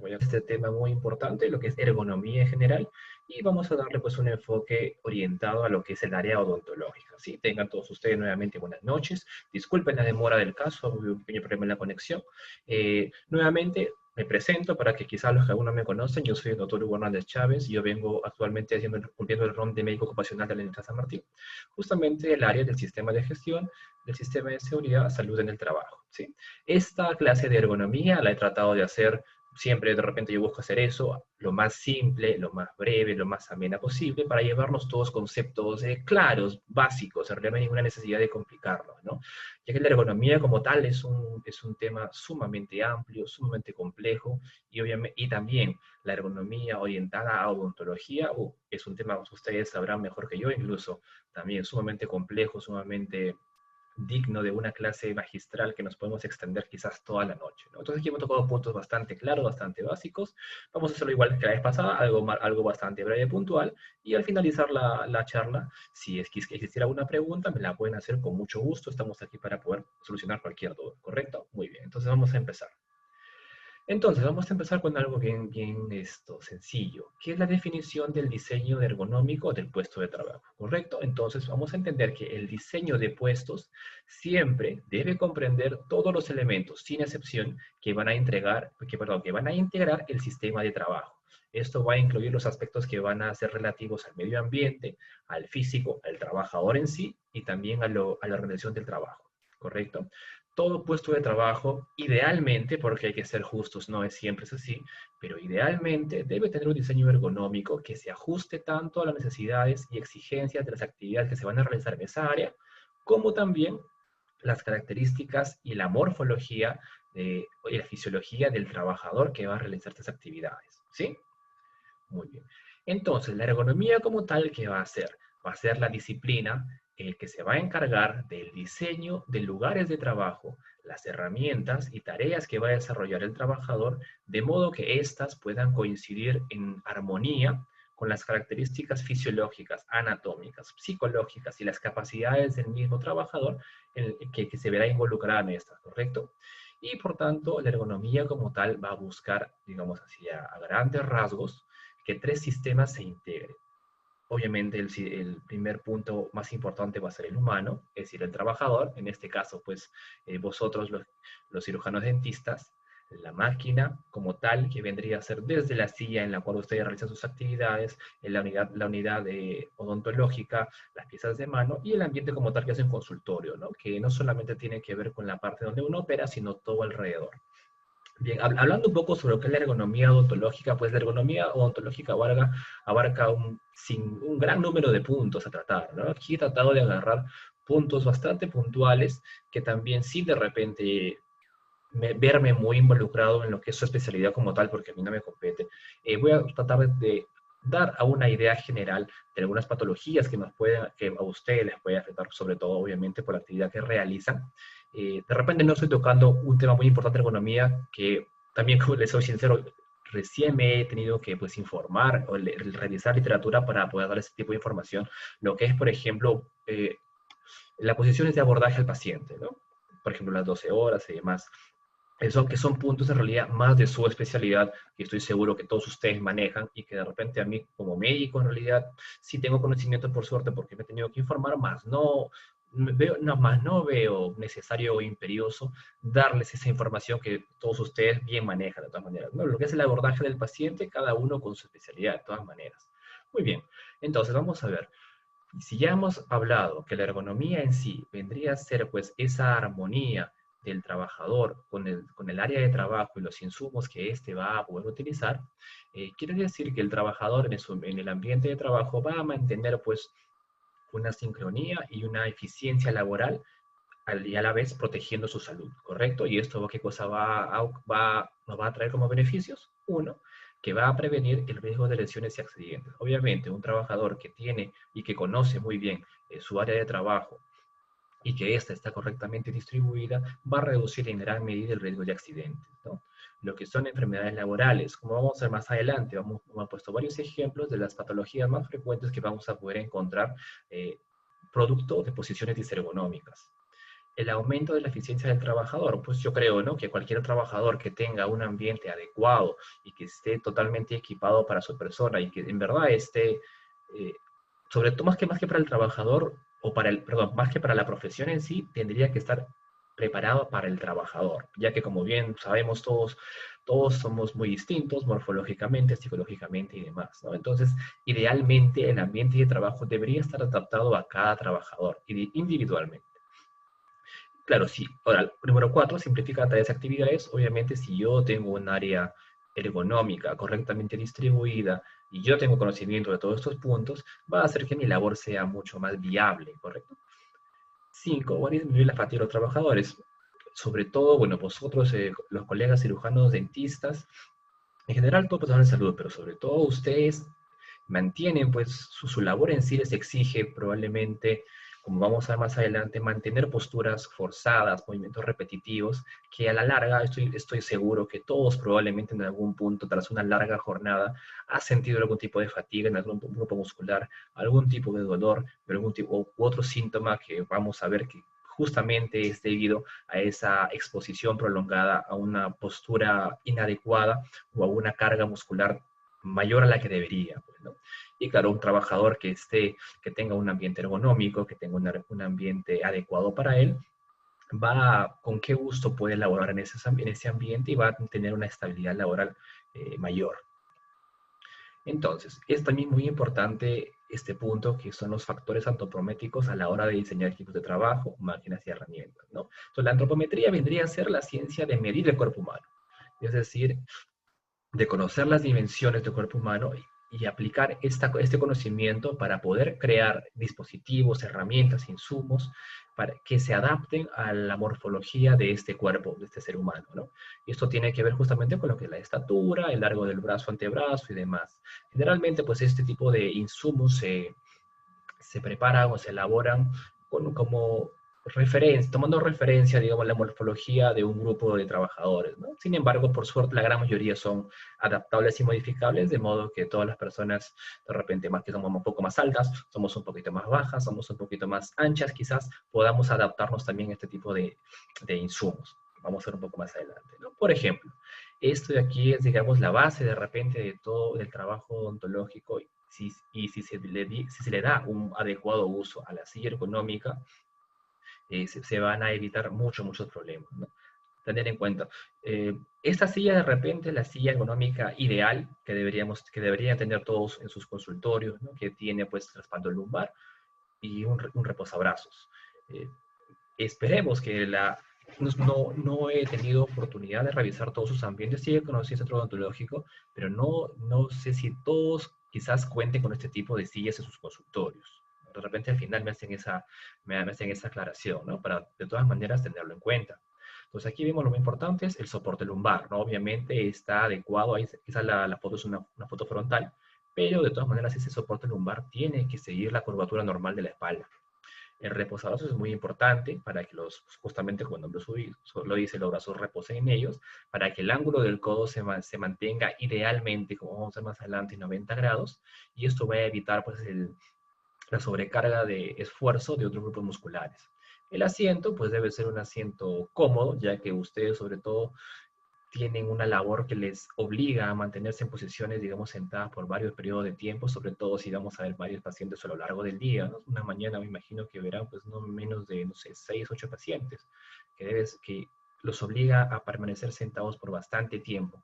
Voy a este tema muy importante, lo que es ergonomía en general, y vamos a darle pues un enfoque orientado a lo que es el área odontológica, ¿sí? Tengan todos ustedes nuevamente buenas noches. Disculpen la demora del caso, hubo un pequeño problema en la conexión. Nuevamente me presento para que quizás los que aún no me conocen, yo soy el doctor Hugo Hernández Chávez, y yo vengo actualmente cumpliendo el rol de médico ocupacional de la Universidad San Martín, justamente el área del sistema de gestión, del sistema de seguridad, salud en el trabajo, ¿sí? Esta clase de ergonomía la he tratado de hacer siempre. De repente yo busco hacer eso, lo más simple, lo más breve, lo más amena posible, para llevarnos todos conceptos claros, básicos. En realidad no hay ninguna necesidad de complicarlo, ¿no? Ya que la ergonomía como tal es un tema sumamente amplio, sumamente complejo, y, obviamente, y también la ergonomía orientada a odontología es un tema que ustedes sabrán mejor que yo, incluso también sumamente complejo, sumamente digno de una clase magistral que nos podemos extender quizás toda la noche, ¿no? Entonces aquí hemos tocado puntos bastante claros, bastante básicos. Vamos a hacerlo igual que la vez pasada, algo bastante breve y puntual. Y al finalizar la charla, si es que existiera alguna pregunta, me la pueden hacer con mucho gusto. Estamos aquí para poder solucionar cualquier duda, ¿correcto? Muy bien, entonces vamos a empezar. Entonces, vamos a empezar con algo bien sencillo, que es la definición del diseño ergonómico del puesto de trabajo, ¿correcto? Entonces, vamos a entender que el diseño de puestos siempre debe comprender todos los elementos, sin excepción, que van a integrar el sistema de trabajo. Esto va a incluir los aspectos que van a ser relativos al medio ambiente, al físico, al trabajador en sí y también a la organización del trabajo, ¿correcto? Todo puesto de trabajo, idealmente, porque hay que ser justos, no es siempre es así, pero idealmente debe tener un diseño ergonómico que se ajuste tanto a las necesidades y exigencias de las actividades que se van a realizar en esa área, como también las características y la morfología y la fisiología del trabajador que va a realizar estas actividades. ¿Sí? Muy bien. Entonces, la ergonomía como tal, ¿qué va a hacer? Va a ser la disciplina que se va a encargar del diseño de lugares de trabajo, las herramientas y tareas que va a desarrollar el trabajador, de modo que éstas puedan coincidir en armonía con las características fisiológicas, anatómicas, psicológicas y las capacidades del mismo trabajador que se verá involucrada en estas, ¿correcto? Y por tanto, la ergonomía como tal va a buscar, digamos así, a grandes rasgos, que tres sistemas se integren. Obviamente el primer punto más importante va a ser el humano, es decir, el trabajador, en este caso, pues vosotros los cirujanos dentistas, la máquina como tal, que vendría a ser desde la silla en la cual ustedes realizan sus actividades, en la unidad odontológica, las piezas de mano, y el ambiente como tal que es un consultorio, ¿no? Que no solamente tiene que ver con la parte donde uno opera, sino todo alrededor. Bien, hablando un poco sobre lo que es la ergonomía odontológica, pues la ergonomía odontológica abarca un gran número de puntos a tratar, ¿no? Aquí he tratado de agarrar puntos bastante puntuales que también sí de repente verme muy involucrado en lo que es su especialidad como tal, porque a mí no me compete. Voy a tratar de dar a una idea general de algunas patologías que a ustedes les puede afectar, sobre todo, obviamente, por la actividad que realizan. De repente no estoy tocando un tema muy importante de ergonomía, que también, como les soy sincero, recién me he tenido que pues, informar o revisar literatura para poder dar ese tipo de información. Lo que es, por ejemplo, las posiciones de abordaje al paciente, ¿no? Por ejemplo, las 12 horas y demás. Eso que son puntos en realidad más de su especialidad, que estoy seguro que todos ustedes manejan y que de repente a mí como médico en realidad sí tengo conocimiento por suerte porque me he tenido que informar más. Más no veo necesario o imperioso darles esa información que todos ustedes bien manejan de todas maneras, ¿no? Lo que es el abordaje del paciente, cada uno con su especialidad de todas maneras. Muy bien, entonces vamos a ver. Si ya hemos hablado que la ergonomía en sí vendría a ser pues esa armonía del trabajador con el área de trabajo y los insumos que éste va a poder utilizar, quiere decir que el trabajador en el ambiente de trabajo va a mantener pues una sincronía y una eficiencia laboral y a la vez protegiendo su salud, ¿correcto? Y esto, ¿qué cosa nos va a traer como beneficios? Uno, que va a prevenir el riesgo de lesiones y accidentes. Obviamente, un trabajador que tiene y que conoce muy bien su área de trabajo y que ésta está correctamente distribuida, va a reducir en gran medida el riesgo de accidentes, ¿no? Lo que son enfermedades laborales, como vamos a ver más adelante, hemos puesto varios ejemplos de las patologías más frecuentes que vamos a poder encontrar producto de posiciones disergonómicas. el aumento de la eficiencia del trabajador. Pues yo creo, ¿no?, que cualquier trabajador que tenga un ambiente adecuado y que esté totalmente equipado para su persona y que en verdad esté, sobre todo más que para el trabajador, o para el, perdón, más que para la profesión en sí, tendría que estar preparado para el trabajador, ya que como bien sabemos todos, todos somos muy distintos morfológicamente, psicológicamente y demás, ¿no? Entonces, idealmente el ambiente de trabajo debería estar adaptado a cada trabajador individualmente. Claro, sí. Ahora, número cuatro, simplifica tareas y actividades. Obviamente, si yo tengo un área ergonómica correctamente distribuida y yo tengo conocimiento de todos estos puntos, va a hacer que mi labor sea mucho más viable, ¿correcto? Cinco, va a disminuir la fatiga de los trabajadores. Sobre todo, bueno, vosotros, los colegas cirujanos, dentistas, en general todo personal de salud, pero sobre todo ustedes mantienen, pues su labor en sí les exige probablemente, como vamos a ver más adelante, mantener posturas forzadas, movimientos repetitivos, que a la larga estoy seguro que todos probablemente en algún punto, tras una larga jornada, ha sentido algún tipo de fatiga en algún grupo muscular, algún tipo de dolor, pero algún tipo u otro síntoma que vamos a ver que justamente es debido a esa exposición prolongada a una postura inadecuada o a una carga muscular mayor a la que debería, pues, ¿no? Y claro, un trabajador que tenga un ambiente ergonómico, que tenga un ambiente adecuado para él, con qué gusto puede laborar en ese ambiente y va a tener una estabilidad laboral mayor. Entonces, es también muy importante este punto, que son los factores antropométricos a la hora de diseñar equipos de trabajo, máquinas y herramientas, ¿no? Entonces, la antropometría vendría a ser la ciencia de medir el cuerpo humano, es decir, de conocer las dimensiones del cuerpo humano y aplicar este conocimiento para poder crear dispositivos, herramientas, insumos para que se adapten a la morfología de este cuerpo, de este ser humano, ¿no? Y esto tiene que ver justamente con lo que es la estatura, el largo del brazo, antebrazo y demás. Generalmente, pues este tipo de insumos se preparan o se elaboran como referencia, tomando referencia, digamos, la morfología de un grupo de trabajadores, ¿no? Sin embargo, por suerte, la gran mayoría son adaptables y modificables, de modo que todas las personas, de repente, más que somos un poco más altas, somos un poquito más bajas, somos un poquito más anchas, quizás podamos adaptarnos también a este tipo de insumos. Vamos a ver un poco más adelante, ¿no? Por ejemplo, esto de aquí es, digamos, la base de repente de todo el trabajo odontológico si se le da un adecuado uso a la silla ergonómica, se van a evitar muchos problemas, ¿no? Tener en cuenta, esta silla de repente, la silla ergonómica ideal que deberían tener todos en sus consultorios, ¿no?, que tiene pues respaldo lumbar y un reposabrazos. Eh, Esperemos que no he tenido oportunidad de revisar todos sus ambientes, sí he conocido el centro odontológico, pero no sé si todos quizás cuenten con este tipo de sillas en sus consultorios. De repente al final me hacen esa aclaración, ¿no? Para de todas maneras tenerlo en cuenta. Entonces aquí vemos lo más importante es el soporte lumbar, ¿no? Obviamente está adecuado, ahí quizás la foto es una foto frontal, pero de todas maneras ese soporte lumbar tiene que seguir la curvatura normal de la espalda. El reposabrazos es muy importante para que justamente como el nombre lo dice, los brazos reposen en ellos, para que el ángulo del codo se mantenga idealmente, como vamos a ver más adelante, 90 grados, y esto va a evitar pues la sobrecarga de esfuerzo de otros grupos musculares. El asiento pues debe ser un asiento cómodo, ya que ustedes sobre todo tienen una labor que les obliga a mantenerse en posiciones, digamos, sentadas por varios periodos de tiempo, sobre todo si vamos a ver varios pacientes a lo largo del día, ¿no? Una mañana me imagino que verán, pues, no menos de, no sé, 6, 8 pacientes, que los obliga a permanecer sentados por bastante tiempo.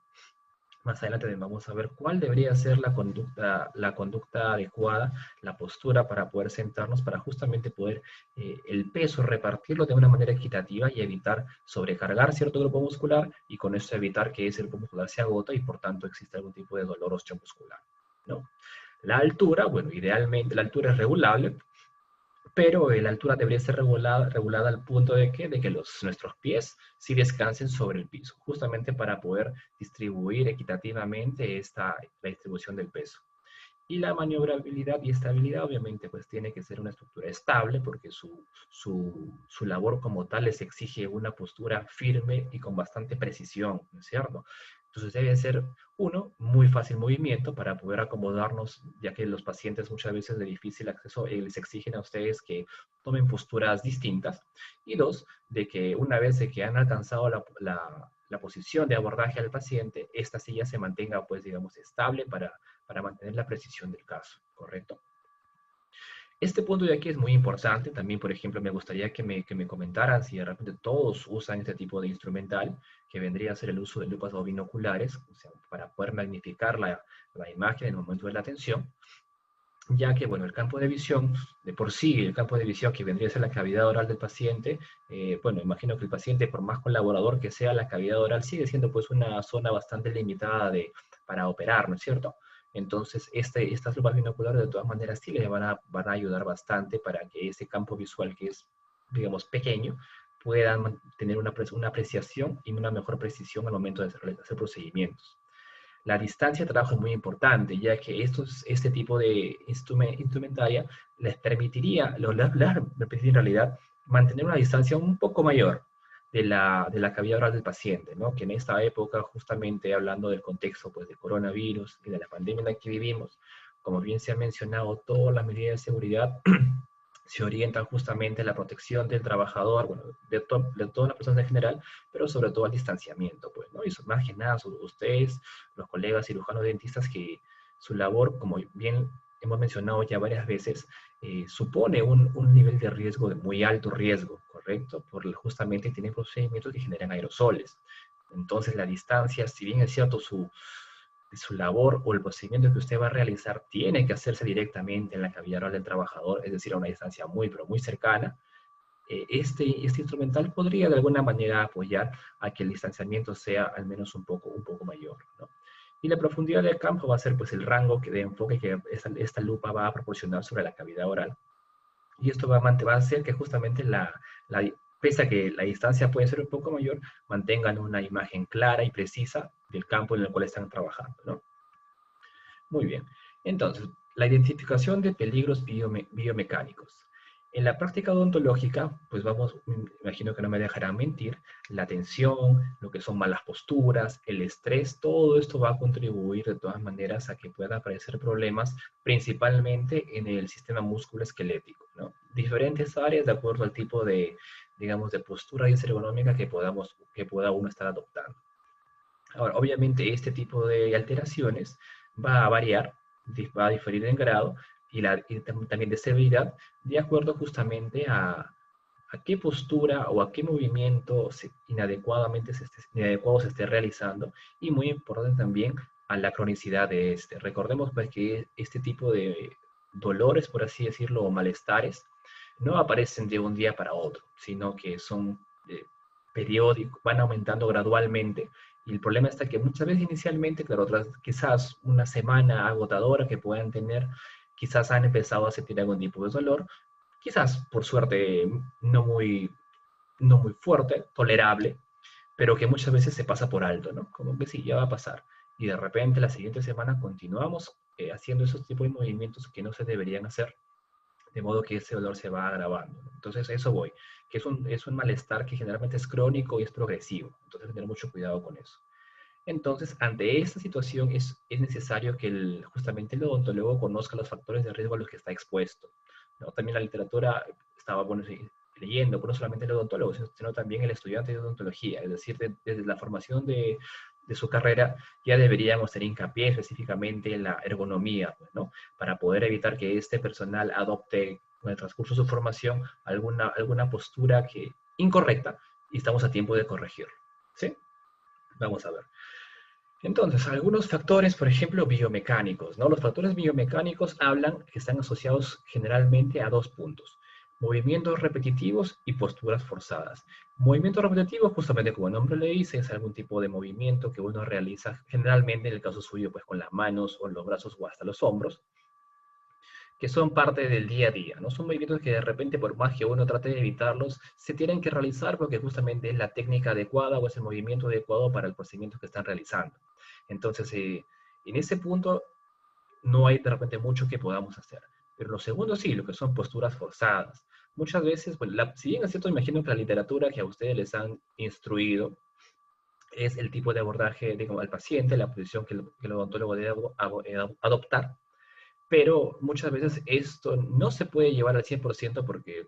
Más adelante vamos a ver cuál debería ser la conducta adecuada, la postura para poder sentarnos, para justamente poder el peso repartirlo de una manera equitativa y evitar sobrecargar cierto grupo muscular y con eso evitar que ese grupo muscular se agota y por tanto exista algún tipo de dolor osteomuscular, ¿no? La altura, bueno, idealmente la altura es regulable, pero la altura debería ser regulada al punto de que nuestros pies sí descansen sobre el piso, justamente para poder distribuir equitativamente la distribución del peso. Y la maniobrabilidad y estabilidad, obviamente, pues tiene que ser una estructura estable, porque su labor como tal les exige una postura firme y con bastante precisión, ¿no es cierto? Entonces debe ser, uno, muy fácil movimiento para poder acomodarnos, ya que los pacientes muchas veces de difícil acceso les exigen a ustedes que tomen posturas distintas. Y dos, de que una vez de que han alcanzado la posición de abordaje al paciente, esta silla se mantenga, pues, digamos, estable para mantener la precisión del caso, ¿correcto? Este punto de aquí es muy importante. También, por ejemplo, me gustaría que me comentaran si de repente todos usan este tipo de instrumental, que vendría a ser el uso de lupas o binoculares, o sea, para poder magnificar la imagen en el momento de la atención, ya que, bueno, el campo de visión, de por sí, el campo de visión que vendría a ser la cavidad oral del paciente, bueno, imagino que el paciente, por más colaborador que sea, la cavidad oral sigue siendo pues una zona bastante limitada para operar, ¿no es cierto? Entonces, estas lupas binoculares de todas maneras sí le van a ayudar bastante para que ese campo visual que es, digamos, pequeño, puedan tener una apreciación y una mejor precisión al momento de hacer procedimientos. La distancia de trabajo es muy importante, ya que este tipo de instrumentaria les permitiría, en realidad, mantener una distancia un poco mayor de la cavidad oral del paciente, ¿no? Que en esta época, justamente hablando del contexto pues, del coronavirus y de la pandemia en la que vivimos, como bien se ha mencionado, todas las medidas de seguridad se orientan justamente a la protección del trabajador, bueno, de todas las personas en general, pero sobre todo al distanciamiento, pues, ¿no? Y más que nada, sobre ustedes, los colegas cirujanos dentistas, que su labor, como bien hemos mencionado ya varias veces, supone un nivel de riesgo, de muy alto riesgo, ¿correcto? Por justamente tienen procedimientos que generan aerosoles. Entonces, la distancia, si bien es cierto, su labor o el procedimiento que usted va a realizar tiene que hacerse directamente en la cavidad oral del trabajador, es decir, a una distancia muy, pero muy cercana, este instrumental podría de alguna manera apoyar a que el distanciamiento sea al menos un poco mayor, ¿no? Y la profundidad del campo va a ser pues el rango de enfoque que esta lupa va a proporcionar sobre la cavidad oral. Y esto va a hacer que justamente pese a que la distancia puede ser un poco mayor, mantengan una imagen clara y precisa del campo en el cual están trabajando, ¿no? Muy bien. Entonces, la identificación de peligros biomecánicos. En la práctica odontológica, pues vamos, imagino que no me dejarán mentir, la tensión, lo que son malas posturas, el estrés, todo esto va a contribuir de todas maneras a que puedan aparecer problemas, principalmente en el sistema musculoesquelético, ¿no? Diferentes áreas de acuerdo al tipo de, digamos, de postura y ergonómica que pueda uno estar adoptando. Ahora, obviamente este tipo de alteraciones va a variar, va a diferir en grado y también de severidad, de acuerdo justamente a qué postura o a qué movimiento inadecuado se esté realizando, y muy importante también a la cronicidad de este. Recordemos pues que este tipo de dolores, por así decirlo, o malestares, no aparecen de un día para otro, sino que son periódicos, van aumentando gradualmente. Y el problema está que muchas veces inicialmente, claro, quizás una semana agotadora que puedan tener, quizás han empezado a sentir algún tipo de dolor, quizás por suerte no muy fuerte, tolerable, pero que muchas veces se pasa por alto, ¿no? Como que sí, ya va a pasar. Y de repente la siguiente semana continuamos haciendo esos tipos de movimientos que no se deberían hacer, de modo que ese dolor se va agravando. Entonces, a eso voy, que es un malestar que generalmente es crónico y es progresivo. Entonces, tener mucho cuidado con eso. Entonces, ante esta situación es necesario que justamente el odontólogo conozca los factores de riesgo a los que está expuesto, ¿no? También la literatura estaba, bueno, sí, leyendo, pero no solamente el odontólogo, sino también el estudiante de odontología, es decir, desde la formación de su carrera ya deberíamos hacer hincapié específicamente en la ergonomía, pues, ¿no? Para poder evitar que este personal adopte con el transcurso de su formación alguna postura incorrecta, y estamos a tiempo de corregirlo, ¿sí? Vamos a ver. Entonces, algunos factores, por ejemplo, biomecánicos, ¿no? Los factores biomecánicos que están asociados generalmente a dos puntos: movimientos repetitivos y posturas forzadas. Movimiento repetitivo, justamente como el nombre le dice, es algún tipo de movimiento que uno realiza generalmente, en el caso suyo, pues con las manos o los brazos o hasta los hombros, que son parte del día a día, ¿no? Son movimientos que de repente, por más que uno trate de evitarlos, se tienen que realizar porque justamente es la técnica adecuada o es el movimiento adecuado para el procedimiento que están realizando. Entonces, en ese punto no hay de repente mucho que podamos hacer. Pero lo segundo sí, lo que son posturas forzadas. Muchas veces, pues, si bien es cierto, imagino que la literatura que a ustedes les han instruido es el tipo de abordaje, digamos, al paciente, la posición que el odontólogo debe adoptar, pero muchas veces esto no se puede llevar al 100% porque,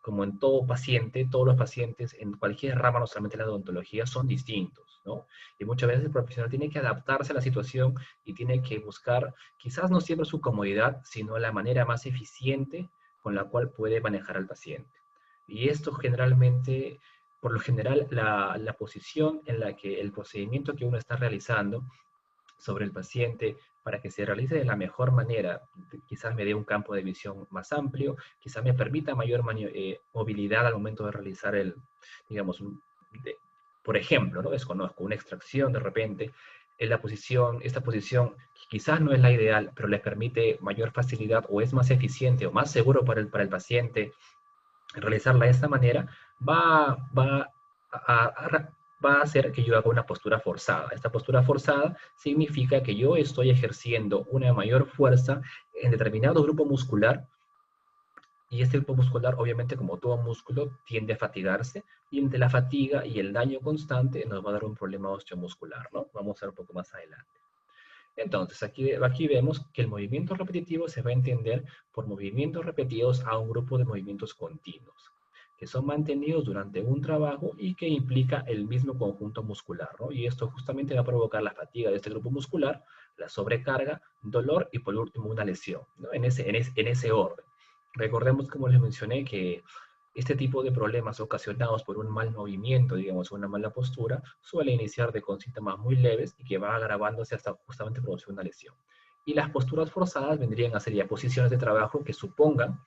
como en todo paciente, todos los pacientes en cualquier rama, no solamente la odontología, son distintos, ¿no? Y muchas veces el profesional tiene que adaptarse a la situación y tiene que buscar, quizás no siempre su comodidad, sino la manera más eficiente con la cual puede manejar al paciente. Y esto generalmente, por lo general, la posición en la que el procedimiento que uno está realizando sobre el paciente para que se realice de la mejor manera. Quizás me dé un campo de visión más amplio, quizás me permita mayor movilidad al momento de realizar el, digamos, de, por ejemplo, ¿no? Desconozco, una extracción de repente, en la posición, esta posición quizás no es la ideal, pero le permite mayor facilidad o es más eficiente o más seguro para el paciente realizarla de esta manera, a, va a hacer que yo haga una postura forzada. Esta postura forzada significa que yo estoy ejerciendo una mayor fuerza en determinado grupo muscular y este grupo muscular, obviamente, como todo músculo, tiende a fatigarse y entre la fatiga y el daño constante nos va a dar un problema osteomuscular, ¿no? Vamos a ver un poco más adelante. Entonces, aquí vemos que el movimiento repetitivo se va a entender por movimientos repetidos a un grupo de movimientos continuos, que son mantenidos durante un trabajo y que implica el mismo conjunto muscular, ¿no? Y esto justamente va a provocar la fatiga de este grupo muscular, la sobrecarga, dolor y por último una lesión, ¿no? En ese orden. Recordemos, como les mencioné, que este tipo de problemas ocasionados por un mal movimiento, digamos, una mala postura, suele iniciar con síntomas muy leves y que va agravándose hasta justamente producir una lesión. Y las posturas forzadas vendrían a ser ya posiciones de trabajo que supongan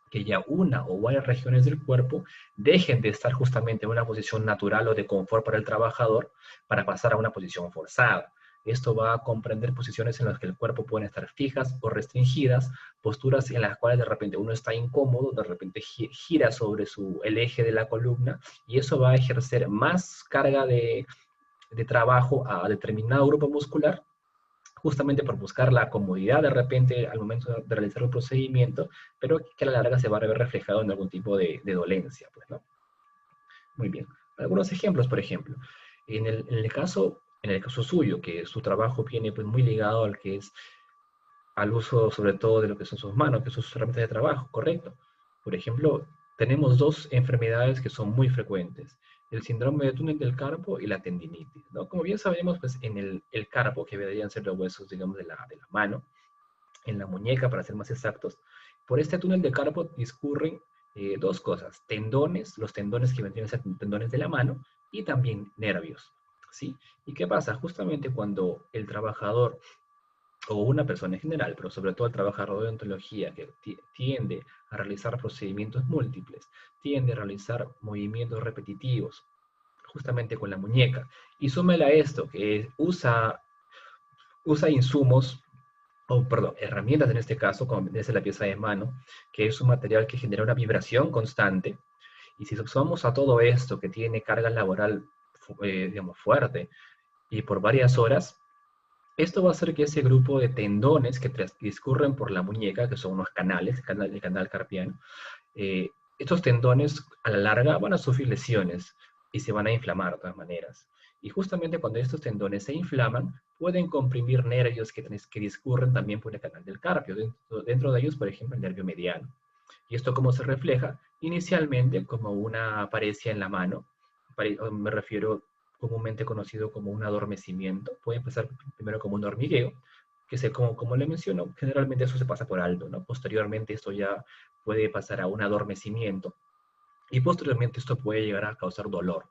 que ya una o varias regiones del cuerpo dejen de estar justamente en una posición natural o de confort para el trabajador para pasar a una posición forzada. Esto va a comprender posiciones en las que el cuerpo puede estar fijas o restringidas, posturas en las cuales de repente uno está incómodo, de repente gira sobre el eje de la columna y eso va a ejercer más carga de trabajo a determinado grupo muscular justamente por buscar la comodidad de repente al momento de realizar un procedimiento, pero que a la larga se va a ver reflejado en algún tipo de dolencia, pues, ¿no? Muy bien. Algunos ejemplos, por ejemplo. En el caso suyo, que su trabajo viene pues, muy ligado al que es al uso sobre todo de lo que son sus manos, que son sus herramientas de trabajo, ¿correcto? Por ejemplo, tenemos dos enfermedades que son muy frecuentes, el síndrome de túnel del carpo y la tendinitis, ¿no? Como bien sabemos, pues en el carpo, que deberían ser los huesos, digamos, de la mano, en la muñeca, para ser más exactos, por este túnel de carpo discurren dos cosas, tendones, los tendones que vendrían a ser tendones de la mano, y también nervios, ¿sí? ¿Y qué pasa? Justamente cuando el trabajador o una persona en general, pero sobre todo el trabajador de odontología que tiende a realizar procedimientos múltiples, tiende a realizar movimientos repetitivos, justamente con la muñeca, y súmela a esto, que usa insumos, o perdón, herramientas en este caso, como es la pieza de mano, que es un material que genera una vibración constante, y si sumamos a todo esto que tiene carga laboral, digamos, fuerte, y por varias horas, esto va a hacer que ese grupo de tendones que discurren por la muñeca, que son unos canales, el canal carpiano, estos tendones a la larga van a sufrir lesiones y se van a inflamar de todas maneras. Y justamente cuando estos tendones se inflaman, pueden comprimir nervios que discurren también por el canal del carpio. Dentro de ellos, por ejemplo, el nervio mediano. ¿Y esto cómo se refleja? Inicialmente como una paresia en la mano, me refiero comúnmente conocido como un adormecimiento. Puede empezar primero como un hormigueo, que sé como le menciono, generalmente eso se pasa por alto, ¿no? Posteriormente esto ya puede pasar a un adormecimiento y posteriormente esto puede llegar a causar dolor.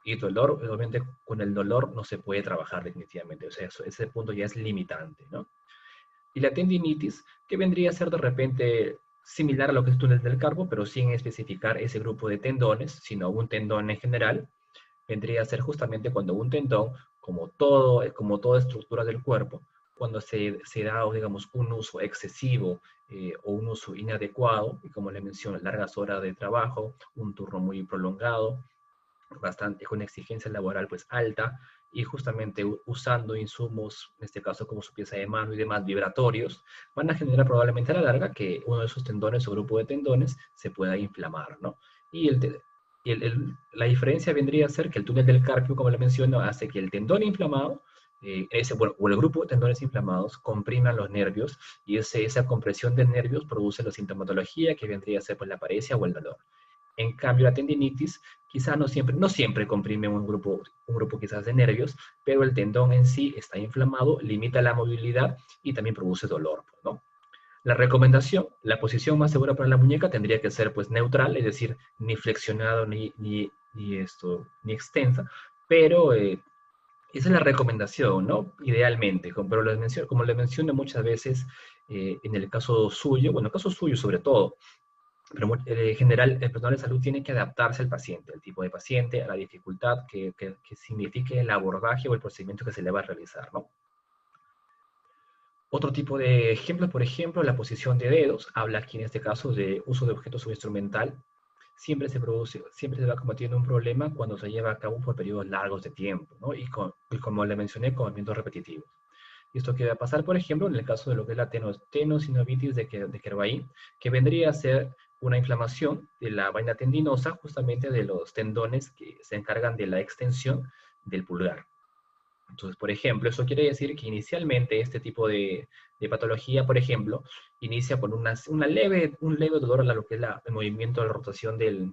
Y dolor, obviamente, con el dolor no se puede trabajar definitivamente, o sea, ese punto ya es limitante, ¿no? Y la tendinitis, que vendría a ser de repente similar a lo que es túnel del carpo, pero sin especificar ese grupo de tendones, sino un tendón en general, vendría a ser justamente cuando un tendón, como toda estructura del cuerpo, cuando se da, digamos, un uso excesivo o un uso inadecuado, y como le menciono, largas horas de trabajo, un turno muy prolongado, bastante con exigencia laboral pues alta, y justamente usando insumos, en este caso como su pieza de mano y demás vibratorios, van a generar probablemente a la larga que uno de esos tendones o grupo de tendones se pueda inflamar, ¿no? Y la diferencia vendría a ser que el túnel del carpio, como le menciono, hace que el tendón inflamado, o el grupo de tendones inflamados, compriman los nervios, y esa compresión de nervios produce la sintomatología que vendría a ser pues, la paresia o el dolor. En cambio, la tendinitis quizá no siempre comprime un grupo quizás de nervios, pero el tendón en sí está inflamado, limita la movilidad y también produce dolor, ¿no? La recomendación, la posición más segura para la muñeca tendría que ser pues neutral, es decir, ni flexionado ni extensa, pero esa es la recomendación, ¿no? Idealmente, pero como les menciono muchas veces, en el caso suyo, bueno, el caso suyo sobre todo, pero en general el personal de salud tiene que adaptarse al paciente, al tipo de paciente, a la dificultad que signifique el abordaje o el procedimiento que se le va a realizar, ¿no? Otro tipo de ejemplos, por ejemplo, la posición de dedos. Habla aquí en este caso de uso de objetos subinstrumental. Siempre se va combatiendo un problema cuando se lleva a cabo por periodos largos de tiempo, ¿no? Y como le mencioné, con movimientos repetitivos. ¿Y esto qué va a pasar, por ejemplo, en el caso de lo que es la tenosinovitis de Kervain, que vendría a ser una inflamación de la vaina tendinosa, justamente de los tendones que se encargan de la extensión del pulgar. Entonces, por ejemplo, eso quiere decir que inicialmente este tipo de patología, por ejemplo, inicia con un leve dolor a lo que es el movimiento de la rotación de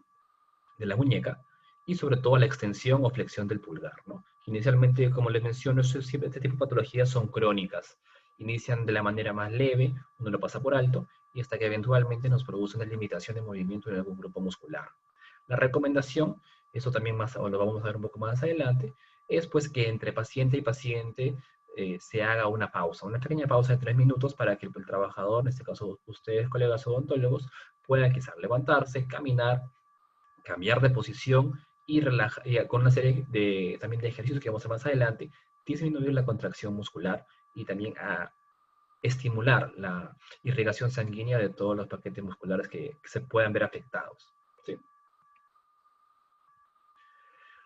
la muñeca y sobre todo la extensión o flexión del pulgar, ¿no? Inicialmente, como les menciono, este tipo de patologías son crónicas. Inician de la manera más leve, uno lo pasa por alto, y hasta que eventualmente nos producen una limitación de movimiento en algún grupo muscular. La recomendación, eso también lo vamos a ver un poco más adelante, es pues que entre paciente y paciente se haga una pequeña pausa de 3 minutos para que el trabajador, en este caso ustedes, colegas odontólogos, puedan quizás levantarse, caminar, cambiar de posición y con una serie también de ejercicios que vamos a ver más adelante, disminuir la contracción muscular y también a estimular la irrigación sanguínea de todos los paquetes musculares que se puedan ver afectados. ¿Sí?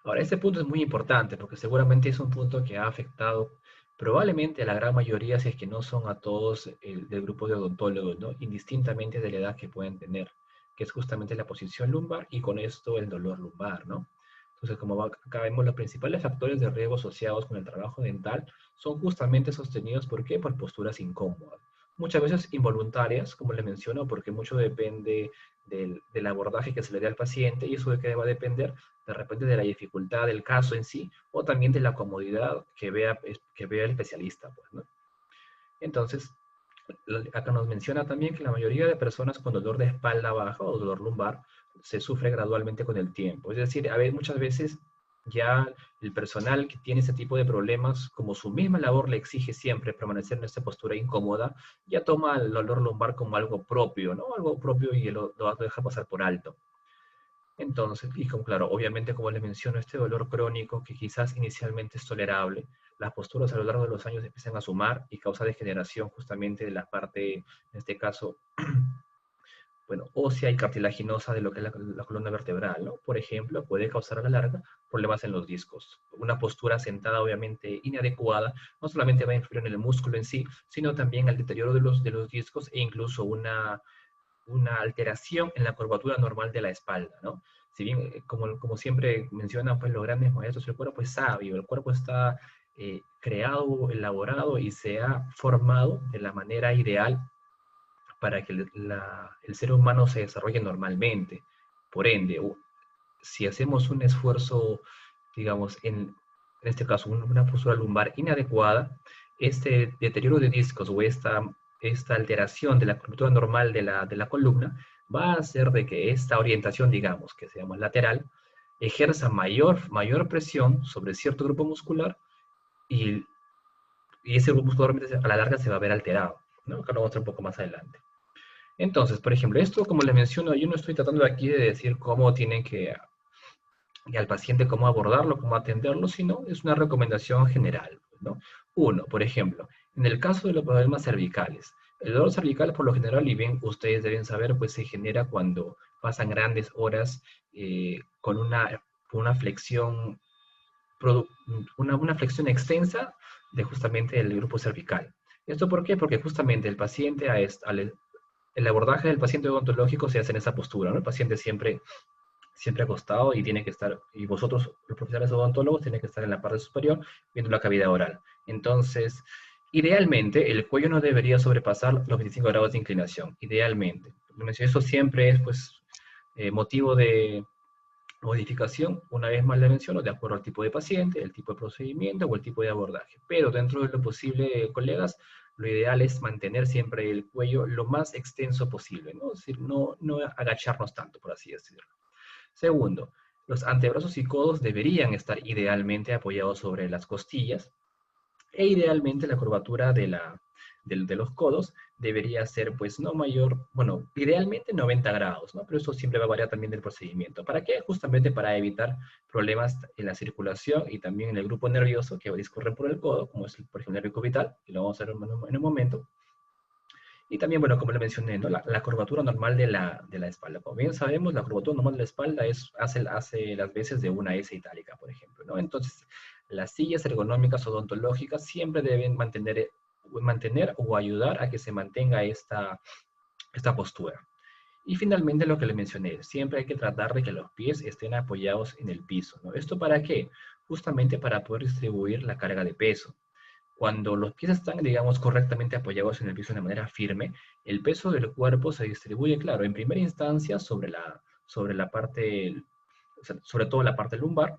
Ahora, este punto es muy importante porque seguramente es un punto que ha afectado probablemente a la gran mayoría, si es que no son a todos del grupo de odontólogos, ¿no? Indistintamente de la edad que pueden tener, que es justamente la posición lumbar y con esto el dolor lumbar, ¿no? Entonces, como acá vemos, los principales factores de riesgo asociados con el trabajo dental son justamente sostenidos, ¿por qué? Por posturas incómodas. Muchas veces involuntarias, como le menciono, porque mucho depende del abordaje que se le dé al paciente y eso de qué va a depender de repente de la dificultad del caso en sí o también de la comodidad que vea el especialista, pues, ¿no? Entonces, acá nos menciona también que la mayoría de personas con dolor de espalda baja o dolor lumbar se sufre gradualmente con el tiempo. Es decir, muchas veces ya el personal que tiene ese tipo de problemas, como su misma labor le exige siempre permanecer en esta postura incómoda, ya toma el dolor lumbar como algo propio, ¿no? Algo propio y lo deja pasar por alto. Entonces, y claro, obviamente como les menciono, este dolor crónico que quizás inicialmente es tolerable, las posturas a lo largo de los años empiezan a sumar y causa degeneración justamente de la parte, en este caso, bueno, ósea y cartilaginosa de lo que es la columna vertebral, ¿no? Por ejemplo, puede causar a la larga problemas en los discos. Una postura sentada obviamente inadecuada no solamente va a influir en el músculo en sí, sino también al deterioro de los discos e incluso una alteración en la curvatura normal de la espalda, ¿no? Si bien, como siempre mencionan pues, los grandes maestros, el cuerpo es sabio, el cuerpo está creado, elaborado y se ha formado de la manera ideal para que el ser humano se desarrolle normalmente. Por ende, si hacemos un esfuerzo, digamos, en este caso, una postura lumbar inadecuada, este deterioro de discos o esta alteración de la curvatura normal de la columna va a hacer de que esta orientación, digamos, que se llama lateral, ejerza mayor presión sobre cierto grupo muscular y, y ese grupo muscular a la larga se va a ver alterado, ¿no? Acá lo vamos a ver un poco más adelante. Entonces, por ejemplo, esto, como le menciono, yo no estoy tratando aquí de decir cómo tienen y al paciente cómo abordarlo, cómo atenderlo, sino es una recomendación general, ¿no? Uno, por ejemplo, en el caso de los problemas cervicales, el dolor cervical por lo general, y bien ustedes deben saber, pues se genera cuando pasan grandes horas con una flexión, una flexión extensa de justamente el grupo cervical. ¿Esto por qué? Porque justamente el paciente, el abordaje del paciente odontológico se hace en esa postura, ¿no? El paciente siempre siempre acostado y tiene que estar, y vosotros, los profesionales odontólogos, tienen que estar en la parte superior viendo la cavidad oral. Entonces, idealmente, el cuello no debería sobrepasar los 25 grados de inclinación, idealmente. Eso siempre es, pues, motivo de modificación, una vez más le menciono, de acuerdo al tipo de paciente, el tipo de procedimiento o el tipo de abordaje. Pero dentro de lo posible, colegas, lo ideal es mantener siempre el cuello lo más extenso posible, ¿no? Es decir, no agacharnos tanto, por así decirlo. Segundo, los antebrazos y codos deberían estar idealmente apoyados sobre las costillas, e idealmente la curvatura de los codos debería ser pues no mayor, bueno, idealmente 90 grados, ¿no? Pero eso siempre va a variar también del procedimiento. ¿Para qué? Justamente para evitar problemas en la circulación y también en el grupo nervioso que discurre por el codo, como es, por ejemplo, el nervio cubital, que lo vamos a ver en un momento. Y también, bueno, como le mencioné, ¿no? La curvatura normal de la espalda. Como bien sabemos, la curvatura normal de la espalda hace las veces de una S itálica, por ejemplo, ¿no? Entonces, las sillas ergonómicas odontológicas siempre deben mantener o ayudar a que se mantenga esta postura. Y finalmente, lo que le mencioné, siempre hay que tratar de que los pies estén apoyados en el piso, ¿no? ¿Esto para qué? Justamente para poder distribuir la carga de peso. Cuando los pies están, digamos, correctamente apoyados en el piso de manera firme, el peso del cuerpo se distribuye, claro, en primera instancia sobre la parte, o sea, sobre todo la parte lumbar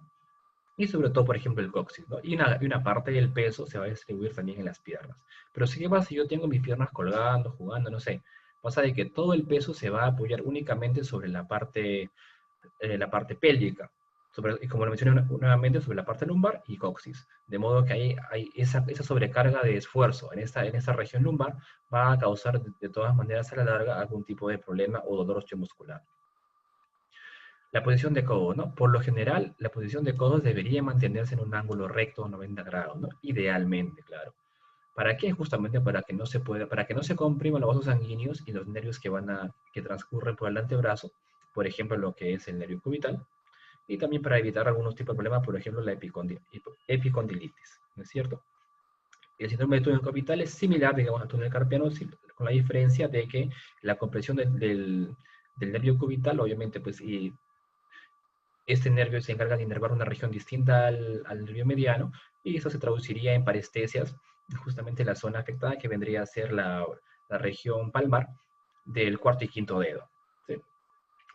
y sobre todo, por ejemplo, el coxis, ¿no? Y una parte del peso se va a distribuir también en las piernas. Pero si ¿qué pasa si yo tengo mis piernas colgando, jugando, no sé? Pasa de que todo el peso se va a apoyar únicamente sobre la parte pélvica, y como lo mencioné nuevamente, sobre la parte lumbar y coxis. De modo que hay esa sobrecarga de esfuerzo en esta región lumbar va a causar de todas maneras a la larga algún tipo de problema o dolor osteomuscular. La posición de codo, ¿no? Por lo general, la posición de codos debería mantenerse en un ángulo recto a 90 grados, ¿no? Idealmente, claro. ¿Para qué? Justamente para que no se compriman los vasos sanguíneos y los nervios que transcurren por el antebrazo, por ejemplo, lo que es el nervio cubital, y también para evitar algunos tipos de problemas, por ejemplo, la epicondilitis, ¿no es cierto? El síndrome de túnel cubital es similar, digamos, al túnel carpiano, con la diferencia de que la compresión del nervio cubital, obviamente, pues, y este nervio se encarga de inervar una región distinta al nervio mediano, y eso se traduciría en parestesias, justamente la zona afectada, que vendría a ser la región palmar del cuarto y quinto dedo, ¿sí?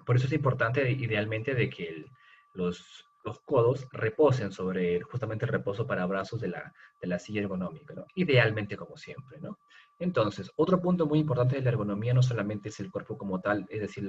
Por eso es importante, idealmente, de que los codos reposen sobre justamente el reposo para brazos de la silla ergonómica, ¿no? Idealmente, como siempre, ¿no? Entonces, otro punto muy importante de la ergonomía no solamente es el cuerpo como tal, es decir,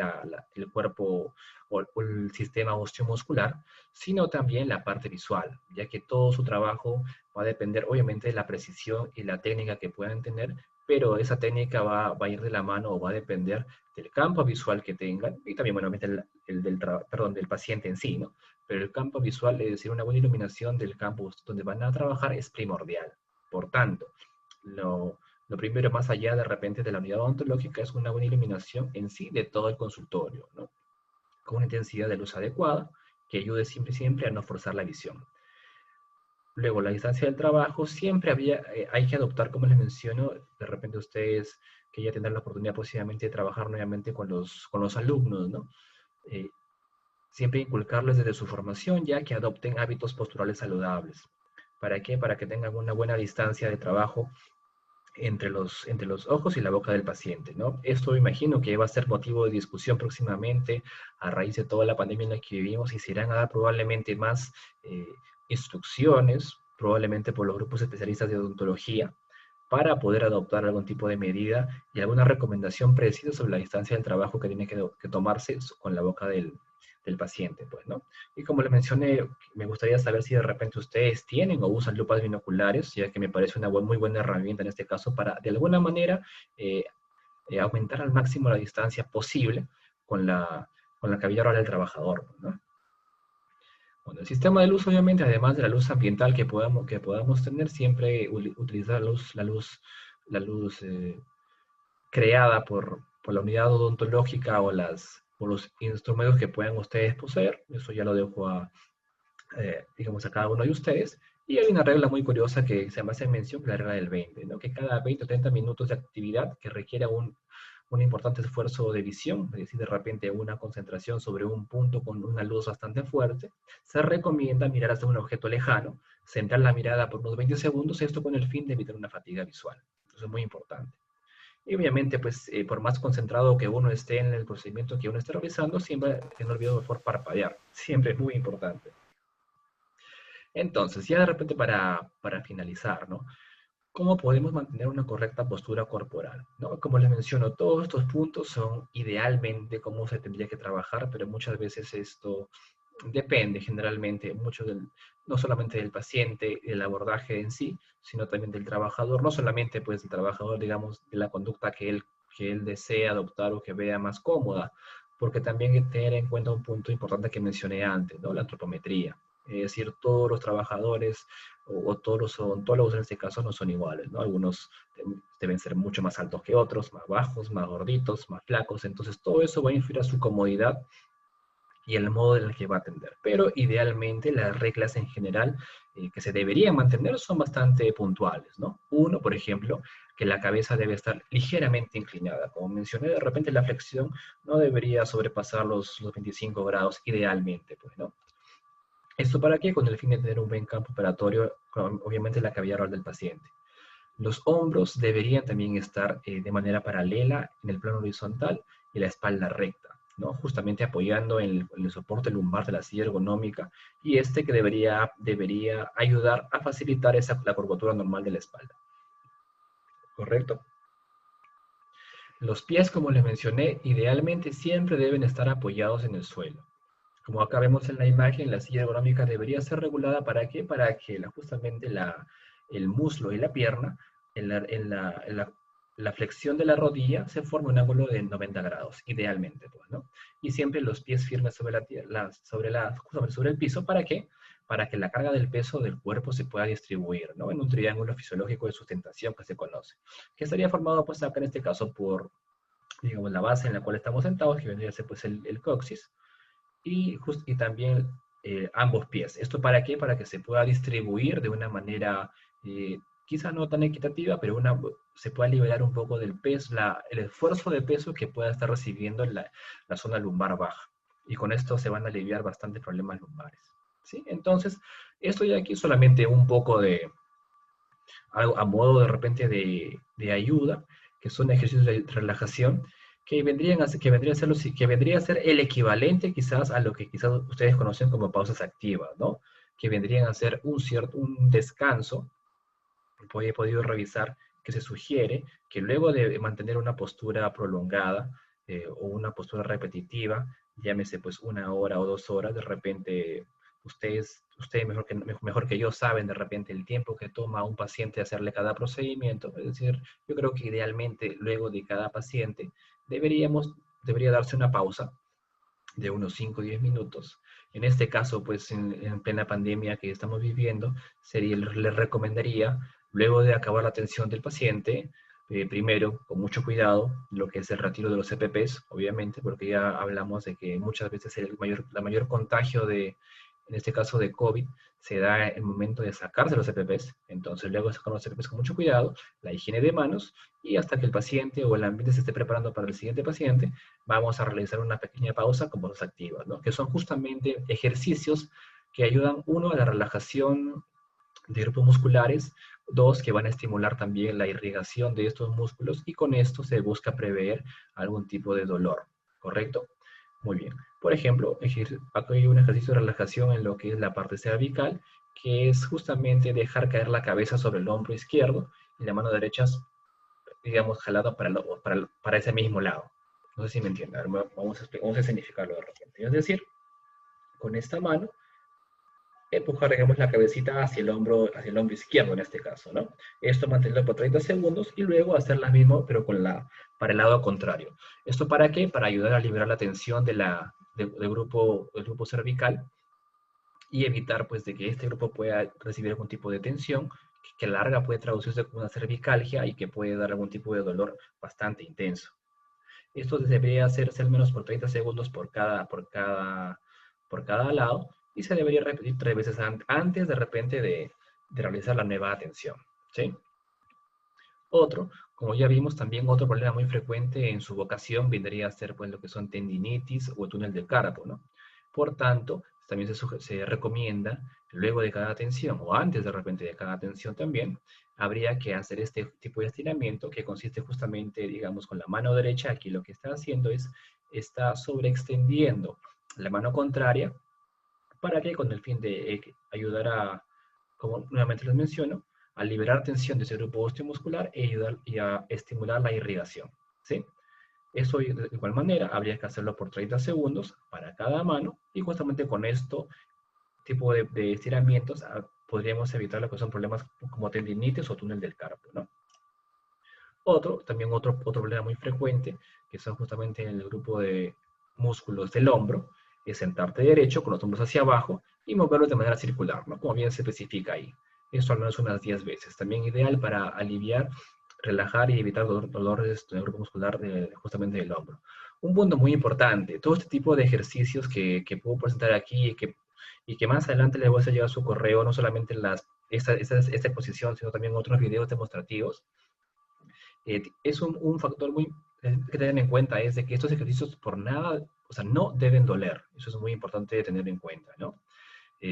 el cuerpo o el sistema osteomuscular, sino también la parte visual, ya que todo su trabajo va a depender, obviamente, de la precisión y la técnica que puedan tener, pero esa técnica va a ir de la mano o va a depender del campo visual que tengan y también, bueno, del paciente en sí, ¿no? Pero el campo visual, es decir, una buena iluminación del campo donde van a trabajar es primordial. Por tanto, lo primero, más allá de repente de la unidad odontológica, es una buena iluminación en sí de todo el consultorio, ¿no? Con una intensidad de luz adecuada que ayude siempre a no forzar la visión. Luego, la distancia del trabajo, siempre hay que adoptar, como les menciono, de repente ustedes que ya tendrán la oportunidad posiblemente de trabajar nuevamente con los alumnos, ¿no? Eh, Siempre inculcarles desde su formación ya que adopten hábitos posturales saludables. ¿Para qué? Para que tengan una buena distancia de trabajo entre los ojos y la boca del paciente, ¿no? Esto me imagino que va a ser motivo de discusión próximamente a raíz de toda la pandemia en la que vivimos y se irán a dar probablemente más eh, instrucciones, probablemente por los grupos especialistas de odontología, para poder adoptar algún tipo de medida y alguna recomendación precisa sobre la distancia del trabajo que tiene que tomarse con la boca del paciente, pues, ¿no? Y como le mencioné, me gustaría saber si de repente ustedes tienen o usan lupas binoculares, ya que me parece una muy buena herramienta en este caso para, de alguna manera, eh, aumentar al máximo la distancia posible con con la cavidad oral del trabajador, ¿no? Bueno, el sistema de luz, obviamente, además de la luz ambiental que podamos tener, siempre utilizar la luz creada por la unidad odontológica o los instrumentos que puedan ustedes poseer. Eso ya lo dejo digamos, a cada uno de ustedes. Y hay una regla muy curiosa que se me hace mención, que es la regla del 20, ¿no? Que cada 20 o 30 minutos de actividad que requiera un importante esfuerzo de visión, es decir, de repente una concentración sobre un punto con una luz bastante fuerte, se recomienda mirar hacia un objeto lejano, centrar la mirada por unos 20 segundos, esto con el fin de evitar una fatiga visual. Eso es muy importante. Y obviamente, pues, por más concentrado que uno esté en el procedimiento que uno esté realizando, siempre no olvido por parpadear. Siempre es muy importante. Entonces, ya de repente para finalizar, ¿no? ¿Cómo podemos mantener una correcta postura corporal? ¿No? Como les menciono, todos estos puntos son idealmente cómo se tendría que trabajar, pero muchas veces esto depende generalmente mucho no solamente del paciente, del abordaje en sí, sino también del trabajador, no solamente pues del trabajador, digamos, de la conducta que él desea adoptar o que vea más cómoda, porque también hay que tener en cuenta un punto importante que mencioné antes, ¿no? La antropometría. Es decir, todos los trabajadores o todos los odontólogos en este caso no son iguales, ¿no? Algunos deben ser mucho más altos que otros, más bajos, más gorditos, más flacos, entonces todo eso va a influir a su comodidad y el modo en el que va a atender. Pero idealmente las reglas en general que se deberían mantener son bastante puntuales, ¿no? Uno, por ejemplo, que la cabeza debe estar ligeramente inclinada. Como mencioné, de repente la flexión no debería sobrepasar los 25 grados idealmente, pues, ¿no? ¿Esto para qué? Con el fin de tener un buen campo operatorio, obviamente la cavidad oral del paciente. Los hombros deberían también estar de manera paralela en el plano horizontal y la espalda recta, ¿no? Justamente apoyando en el soporte lumbar de la silla ergonómica y que debería ayudar a facilitar la curvatura normal de la espalda. ¿Correcto? Los pies, como les mencioné, idealmente siempre deben estar apoyados en el suelo. Como acá vemos en la imagen, la silla ergonómica debería ser regulada ¿para qué? Para que justamente el muslo y la pierna, la flexión de la rodilla, se forme un ángulo de 90 grados, idealmente, pues, ¿no? Y siempre los pies firmes sobre el piso, ¿para qué? Para que la carga del peso del cuerpo se pueda distribuir, ¿no? En un triángulo fisiológico de sustentación que se conoce, que estaría formado, pues, acá en este caso por, digamos, la base en la cual estamos sentados, que vendría a ser, pues, el coxis, y también ambos pies. ¿Esto para qué? Para que se pueda distribuir de una manera quizá no tan equitativa, pero se pueda liberar un poco del peso, el esfuerzo de peso que pueda estar recibiendo la zona lumbar baja. Y con esto se van a aliviar bastantes problemas lumbares. ¿Sí? Entonces, esto ya aquí solamente un poco de, algo a modo de repente de ayuda, que son ejercicios de relajación, que vendría a ser el equivalente quizás a lo que quizás ustedes conocen como pausas activas, ¿no? Que vendrían a ser un descanso. He podido revisar que se sugiere que luego de mantener una postura prolongada o una postura repetitiva, llámese pues 1 hora o 2 horas, de repente ustedes mejor que yo saben de repente el tiempo que toma a un paciente hacerle cada procedimiento. Es decir, yo creo que idealmente luego de cada paciente debería darse una pausa de unos 5 o 10 minutos. En este caso, pues en plena pandemia que estamos viviendo, les recomendaría, luego de acabar la atención del paciente, primero, con mucho cuidado, lo que es el retiro de los EPPs, obviamente, porque ya hablamos de que muchas veces la mayor contagio en este caso de COVID, se da en el momento de sacarse los EPPs. Entonces, luego de sacar los EPPs con mucho cuidado, la higiene de manos, y hasta que el paciente o el ambiente se esté preparando para el siguiente paciente, vamos a realizar una pequeña pausa con pausas activas, ¿no? Que son justamente ejercicios que ayudan, uno, a la relajación de grupos musculares, dos, que van a estimular también la irrigación de estos músculos, y con esto se busca prever algún tipo de dolor, ¿correcto? Muy bien. Por ejemplo, aquí hay un ejercicio de relajación en lo que es la parte cervical, que es justamente dejar caer la cabeza sobre el hombro izquierdo y la mano derecha, digamos, jalada para ese mismo lado. No sé si me entienden. Vamos a significarlo de repente. Es decir, con esta mano, empujar, digamos, la cabecita hacia el hombro izquierdo en este caso, ¿no? Esto mantenerlo por 30 segundos y luego hacer la misma, pero para el lado contrario. ¿Esto para qué? Para ayudar a liberar la tensión del grupo cervical y evitar, pues, de que este grupo pueda recibir algún tipo de tensión que a la larga puede traducirse como una cervicalgia y que puede dar algún tipo de dolor bastante intenso. Esto debería hacerse al menos por 30 segundos por cada lado y se debería repetir 3 veces antes de repente de realizar la nueva atención. ¿Sí? Otro, como ya vimos, también otro problema muy frecuente en su vocación vendría a ser pues, lo que son tendinitis o túnel del carpo, ¿no? Por tanto, también se recomienda, luego de cada tensión o antes de repente de cada tensión también, habría que hacer este tipo de estiramiento que consiste justamente, digamos, con la mano derecha. Aquí lo que está haciendo es, está sobreextendiendo la mano contraria para que con el fin de ayudar a, como nuevamente les menciono, a liberar tensión de ese grupo osteomuscular e ayudar y a estimular la irrigación, ¿sí? Eso de igual manera habría que hacerlo por 30 segundos para cada mano y justamente con esto tipo de estiramientos podríamos evitar lo que son problemas como tendinitis o túnel del carpo, ¿no? También otro problema muy frecuente, que son justamente en el grupo de músculos del hombro, es sentarte derecho con los hombros hacia abajo y moverlos de manera circular, ¿no? Como bien se especifica ahí. Esto al menos unas 10 veces. También ideal para aliviar, relajar y evitar dolores del grupo muscular justamente del hombro. Un punto muy importante, todo este tipo de ejercicios que puedo presentar aquí y que más adelante les voy a hacer llegar a su correo, no solamente esta exposición, sino también otros videos demostrativos, es un factor muy que tener en cuenta, es de que estos ejercicios por nada, o sea, no deben doler. Eso es muy importante tener en cuenta, ¿no?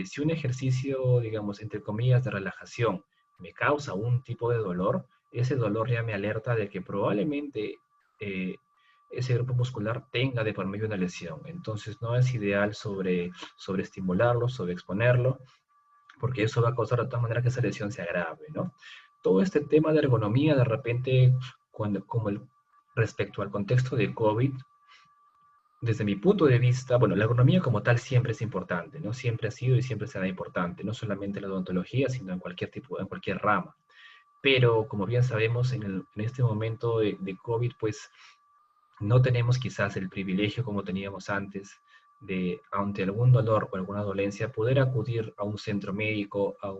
Si un ejercicio, digamos, entre comillas, de relajación me causa un tipo de dolor, ese dolor ya me alerta de que probablemente ese grupo muscular tenga de por medio una lesión. Entonces no es ideal sobreestimularlo, sobreexponerlo, porque eso va a causar de todas maneras que esa lesión se agrave, ¿no? Todo este tema de ergonomía, de repente, respecto al contexto de COVID, desde mi punto de vista, bueno, la ergonomía como tal siempre es importante, ¿no? Siempre ha sido y siempre será importante, no solamente en la odontología, sino en cualquier tipo, en cualquier rama. Pero, como bien sabemos, en este momento de COVID, pues, no tenemos quizás el privilegio como teníamos antes de, ante algún dolor o alguna dolencia, poder acudir a un centro médico, a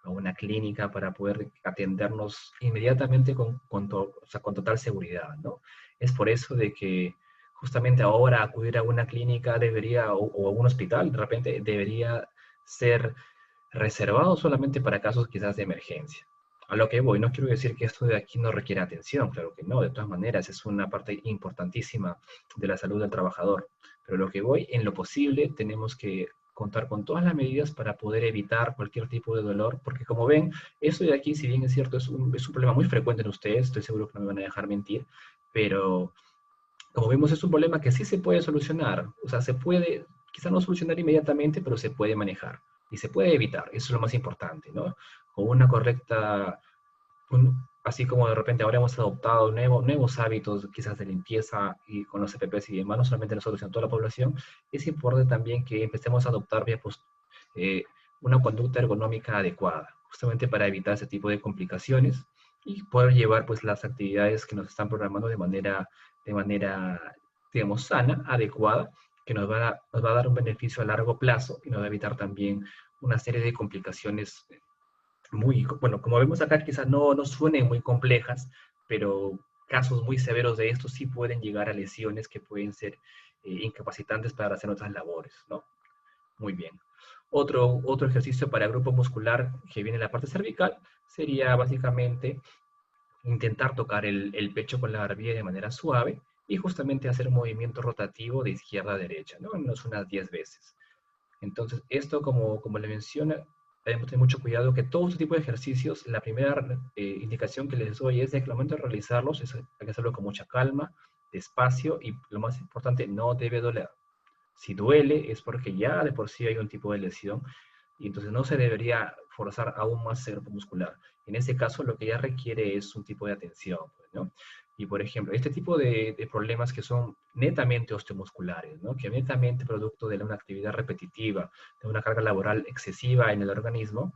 una clínica para poder atendernos inmediatamente o sea, con total seguridad, ¿no? Es por eso de que justamente ahora acudir a una clínica debería, o a un hospital, de repente debería ser reservado solamente para casos quizás de emergencia. A lo que voy, no quiero decir que esto de aquí no requiere atención, claro que no, de todas maneras es una parte importantísima de la salud del trabajador, pero lo que voy, en lo posible, tenemos que contar con todas las medidas para poder evitar cualquier tipo de dolor, porque como ven, esto de aquí, si bien es cierto, es un problema muy frecuente en ustedes, estoy seguro que no me van a dejar mentir, pero como vemos es un problema que sí se puede solucionar, o sea, se puede, quizá no solucionar inmediatamente, pero se puede manejar y se puede evitar, eso es lo más importante, ¿no? Con una correcta, así como de repente ahora hemos adoptado nuevos hábitos quizás de limpieza y con los EPPs y demás, no solamente nosotros, sino toda la población, es importante también que empecemos a adoptar eh, una conducta ergonómica adecuada, justamente para evitar ese tipo de complicaciones y poder llevar pues las actividades que nos están programando de manera, digamos, sana, adecuada, que nos va a dar un beneficio a largo plazo y nos va a evitar también una serie de complicaciones muy, bueno, como vemos acá, quizás no suenen muy complejas, pero casos muy severos de estos sí pueden llegar a lesiones que pueden ser incapacitantes para hacer otras labores, ¿no? Muy bien. Otro ejercicio para el grupo muscular que viene en la parte cervical sería básicamente intentar tocar el pecho con la barbilla de manera suave y justamente hacer un movimiento rotativo de izquierda a derecha, ¿no? Al menos unas 10 veces. Entonces, esto, como le menciona, debemos tener mucho cuidado que todo este tipo de ejercicios, la primera indicación que les doy es de que al momento de realizarlos hay que hacerlo con mucha calma, despacio y lo más importante, no debe doler. Si duele es porque ya de por sí hay un tipo de lesión y entonces no se debería forzar aún más el grupo muscular. En ese caso lo que ya requiere es un tipo de atención, pues, ¿no? Y por ejemplo, este tipo de problemas que son netamente osteomusculares, ¿no? Que netamente producto de una actividad repetitiva, de una carga laboral excesiva en el organismo,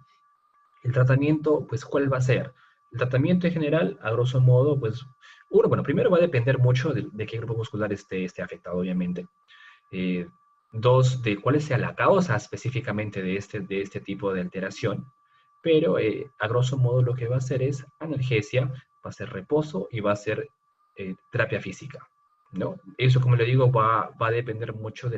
el tratamiento, pues, ¿cuál va a ser? El tratamiento en general, a grosso modo, pues, bueno, primero va a depender mucho de qué grupo muscular esté afectado, obviamente. Eh, Dos, de cuál sea la causa específicamente de este tipo de alteración. Pero a grosso modo lo que va a hacer es analgesia, va a ser reposo y va a ser terapia física, ¿no? Eso, como le digo, va a depender mucho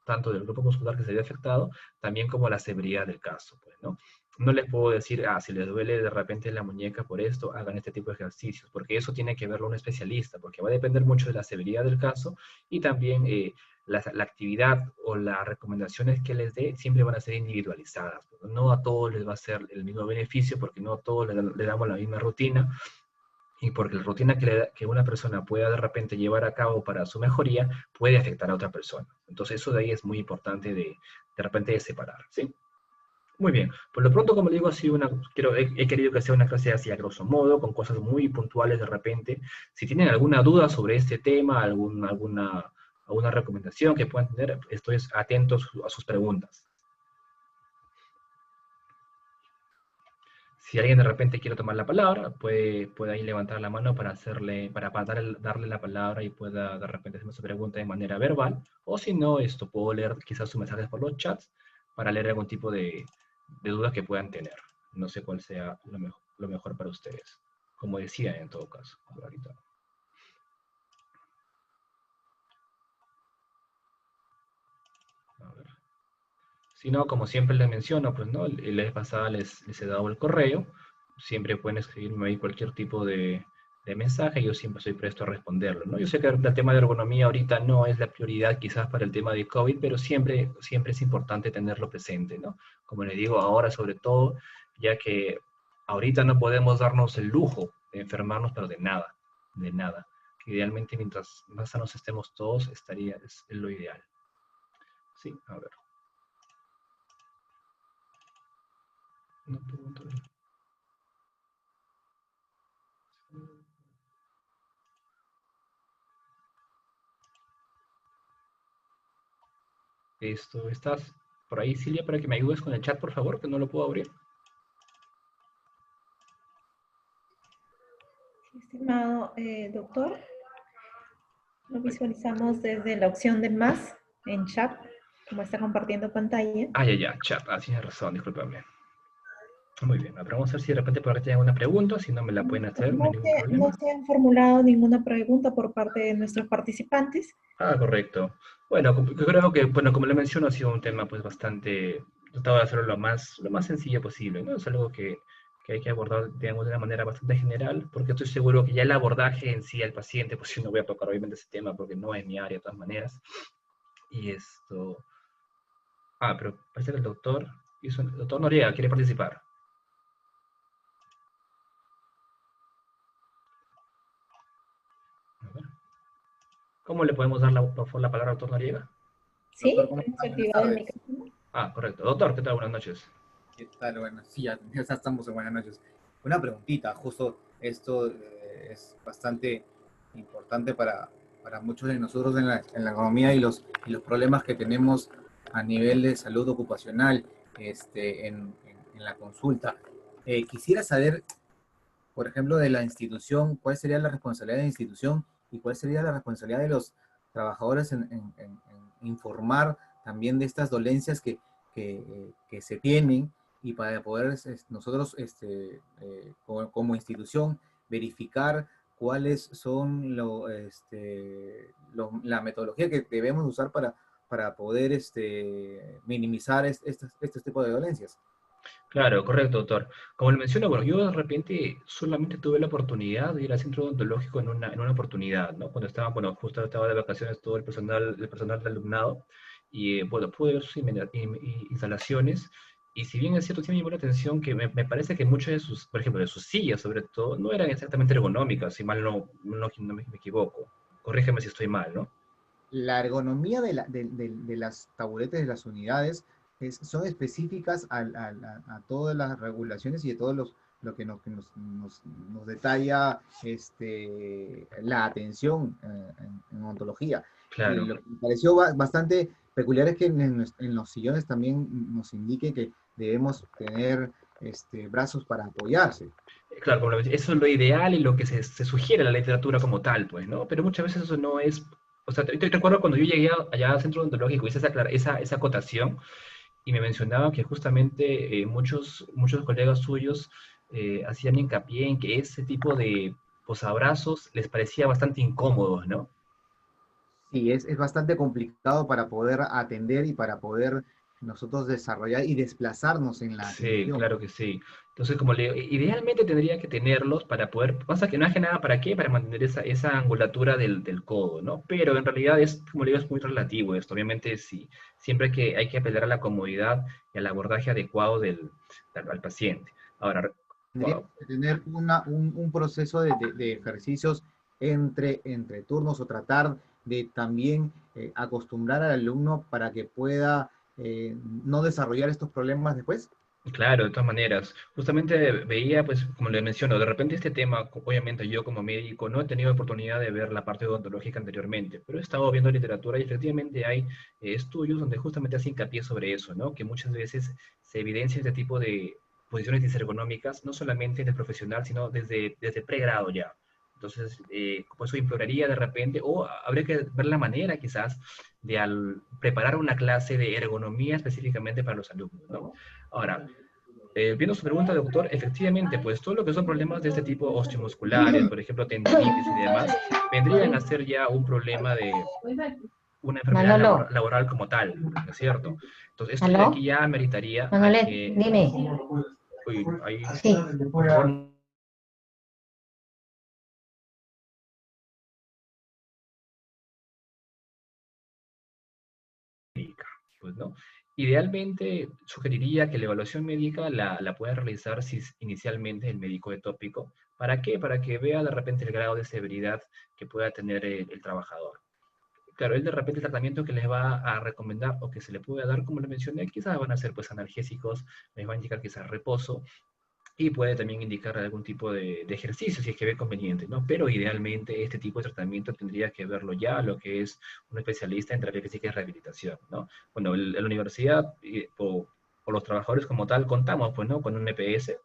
tanto del grupo muscular que se haya afectado, también como la severidad del caso, pues, ¿no? no les puedo decir, si les duele de repente la muñeca por esto, hagan este tipo de ejercicios, porque eso tiene que verlo un especialista, porque va a depender mucho de la severidad del caso y también la actividad o las recomendaciones que les dé siempre van a ser individualizadas. No a todos les va a ser el mismo beneficio, porque no a todos le damos la misma rutina, y porque la rutina que una persona pueda de repente llevar a cabo para su mejoría puede afectar a otra persona. Entonces eso de ahí es muy importante de repente de separar, ¿sí? Muy bien. Por lo pronto, como le digo, ha sido he querido que sea una clase así a grosso modo, con cosas muy puntuales de repente. Si tienen alguna duda sobre este tema, alguna recomendación que puedan tener, estoy atento a sus preguntas. Si alguien de repente quiere tomar la palabra, puede ahí levantar la mano para darle la palabra y pueda de repente hacerme su pregunta de manera verbal. O si no, puedo leer quizás sus mensajes por los chats para leer algún tipo de dudas que puedan tener. No sé cuál sea lo mejor para ustedes. Como decía en todo caso. Ahorita. A ver. Si no, como siempre les menciono, pues no, la vez pasada les he dado el correo. Siempre pueden escribirme ahí cualquier tipo de mensaje, yo siempre estoy presto a responderlo, ¿no? Yo sé que el tema de ergonomía ahorita no es la prioridad quizás para el tema de COVID, pero siempre es importante tenerlo presente, ¿no? Como les digo, ahora sobre todo, ya que ahorita no podemos darnos el lujo de enfermarnos, pero de nada, de nada. Idealmente, mientras más sanos estemos todos, es lo ideal. Sí, a ver. No pregunto. ¿Estás por ahí, Silvia, para que me ayudes con el chat, por favor, que no lo puedo abrir? Estimado doctor, lo visualizamos desde la opción de más en chat, como está compartiendo pantalla. Ya, chat. Tienes razón, discúlpame. Muy bien, vamos a ver si de repente por ahí tienen alguna pregunta, si no me la pueden hacer, no hay ningún No problema. se han formulado ninguna pregunta por parte de nuestros participantes. Correcto. Bueno, yo creo que, bueno, como le menciono, ha sido un tema pues bastante, tratado de hacerlo lo más sencillo posible, ¿no? Es algo que hay que abordar, digamos, de una manera bastante general, porque estoy seguro que ya el abordaje en sí al paciente, pues yo no voy a tocar obviamente ese tema porque no es mi área de todas maneras. Y pero parece que el doctor Noriega quiere participar. A ver. ¿Cómo le podemos dar la palabra al doctor Noriega? Sí, Doctor, ¿cómo tenemos está? Buenas activado el tardes. micrófono. Correcto. Doctor, ¿qué tal? Buenas noches. ¿Qué tal? Bueno, sí, ya estamos en buenas noches. Una preguntita, justo esto es bastante importante para muchos de nosotros en la economía y los problemas que tenemos a nivel de salud ocupacional en la consulta. Quisiera saber, por ejemplo, de la institución, cuál sería la responsabilidad de la institución y cuál sería la responsabilidad de los trabajadores en informar también de estas dolencias que se tienen y para poder nosotros como institución verificar cuáles son la metodología que debemos usar para poder minimizar este tipo de dolencias. Claro, correcto, doctor. Como le menciono, bueno, yo de repente solamente tuve la oportunidad de ir al centro odontológico en una oportunidad, ¿no? Cuando bueno, justo estaba de vacaciones todo el personal del alumnado, y bueno, pude ver sus instalaciones, y si bien es cierto, sí me llamó la atención que me parece que muchas de por ejemplo, de sus sillas sobre todo, no eran exactamente ergonómicas, si mal no me equivoco. Corrígeme si estoy mal, ¿no? La ergonomía de las taburetes de las unidades son específicas a todas las regulaciones y de todos lo que nos detalla la atención en odontología. Y Claro. lo que me pareció bastante peculiar es que en los sillones también nos indique que debemos tener brazos para apoyarse. Claro, eso es lo ideal y lo que se sugiere en la literatura como tal, pues, ¿no? Pero muchas veces eso no es. O sea, te recuerdo cuando yo llegué allá al centro odontológico, hice esa acotación y me mencionaban que justamente muchos colegas suyos hacían hincapié en que ese tipo de posabrazos les parecía bastante incómodos, ¿no? Sí, es bastante complicado para poder atender y para poder nosotros desarrollar y desplazarnos en la Sí, atención. claro que sí. Entonces, como le digo, idealmente tendría que tenerlos para poder, pasa que no es que nada, ¿para qué? Para mantener esa angulatura del codo, ¿no? Pero en realidad es, como le digo, es muy relativo esto. Obviamente, sí, siempre hay que apelar a la comodidad y al abordaje adecuado al paciente. Ahora, Tendríamos que tener un proceso de ejercicios entre turnos o tratar de también acostumbrar al alumno para que pueda no desarrollar estos problemas después. claro, de todas maneras. Justamente veía, pues, como le menciono, de repente este tema, obviamente yo como médico no he tenido oportunidad de ver la parte odontológica anteriormente, pero he estado viendo literatura y efectivamente hay estudios donde justamente hace hincapié sobre eso, ¿no? Que muchas veces se evidencia este tipo de posiciones disergonómicas, no solamente en el profesional, sino desde pregrado ya. Entonces, por eso imploraría de repente, o habría que ver la manera quizás de preparar una clase de ergonomía específicamente para los alumnos, ¿no? Ahora, viendo su pregunta, doctor, efectivamente, pues todo lo que son problemas de este tipo osteomusculares, por ejemplo, tendinitis y demás, vendrían a ser ya un problema de una enfermedad Manolo, laboral como tal, ¿no es cierto? Entonces, esto ya aquí ¿aló? ya meritaría a Manolet, que, dime. uy, ahí, Sí. por favor, médica, pues, ¿no? Idealmente, sugeriría que la evaluación médica la pueda realizar inicialmente el médico de tópico. ¿Para qué? Para que vea de repente el grado de severidad que pueda tener el trabajador. Claro, él de repente el tratamiento que les va a recomendar o que se le puede dar, como le mencioné, quizás van a ser pues analgésicos, les va a indicar quizás reposo y puede también indicar algún tipo de ejercicio si es que ve conveniente, ¿no? Pero idealmente este tipo de tratamiento tendría que verlo ya lo que es un especialista en terapia física y rehabilitación, ¿no? Bueno, en la universidad o los trabajadores como tal contamos, pues, ¿no? Con un EPS,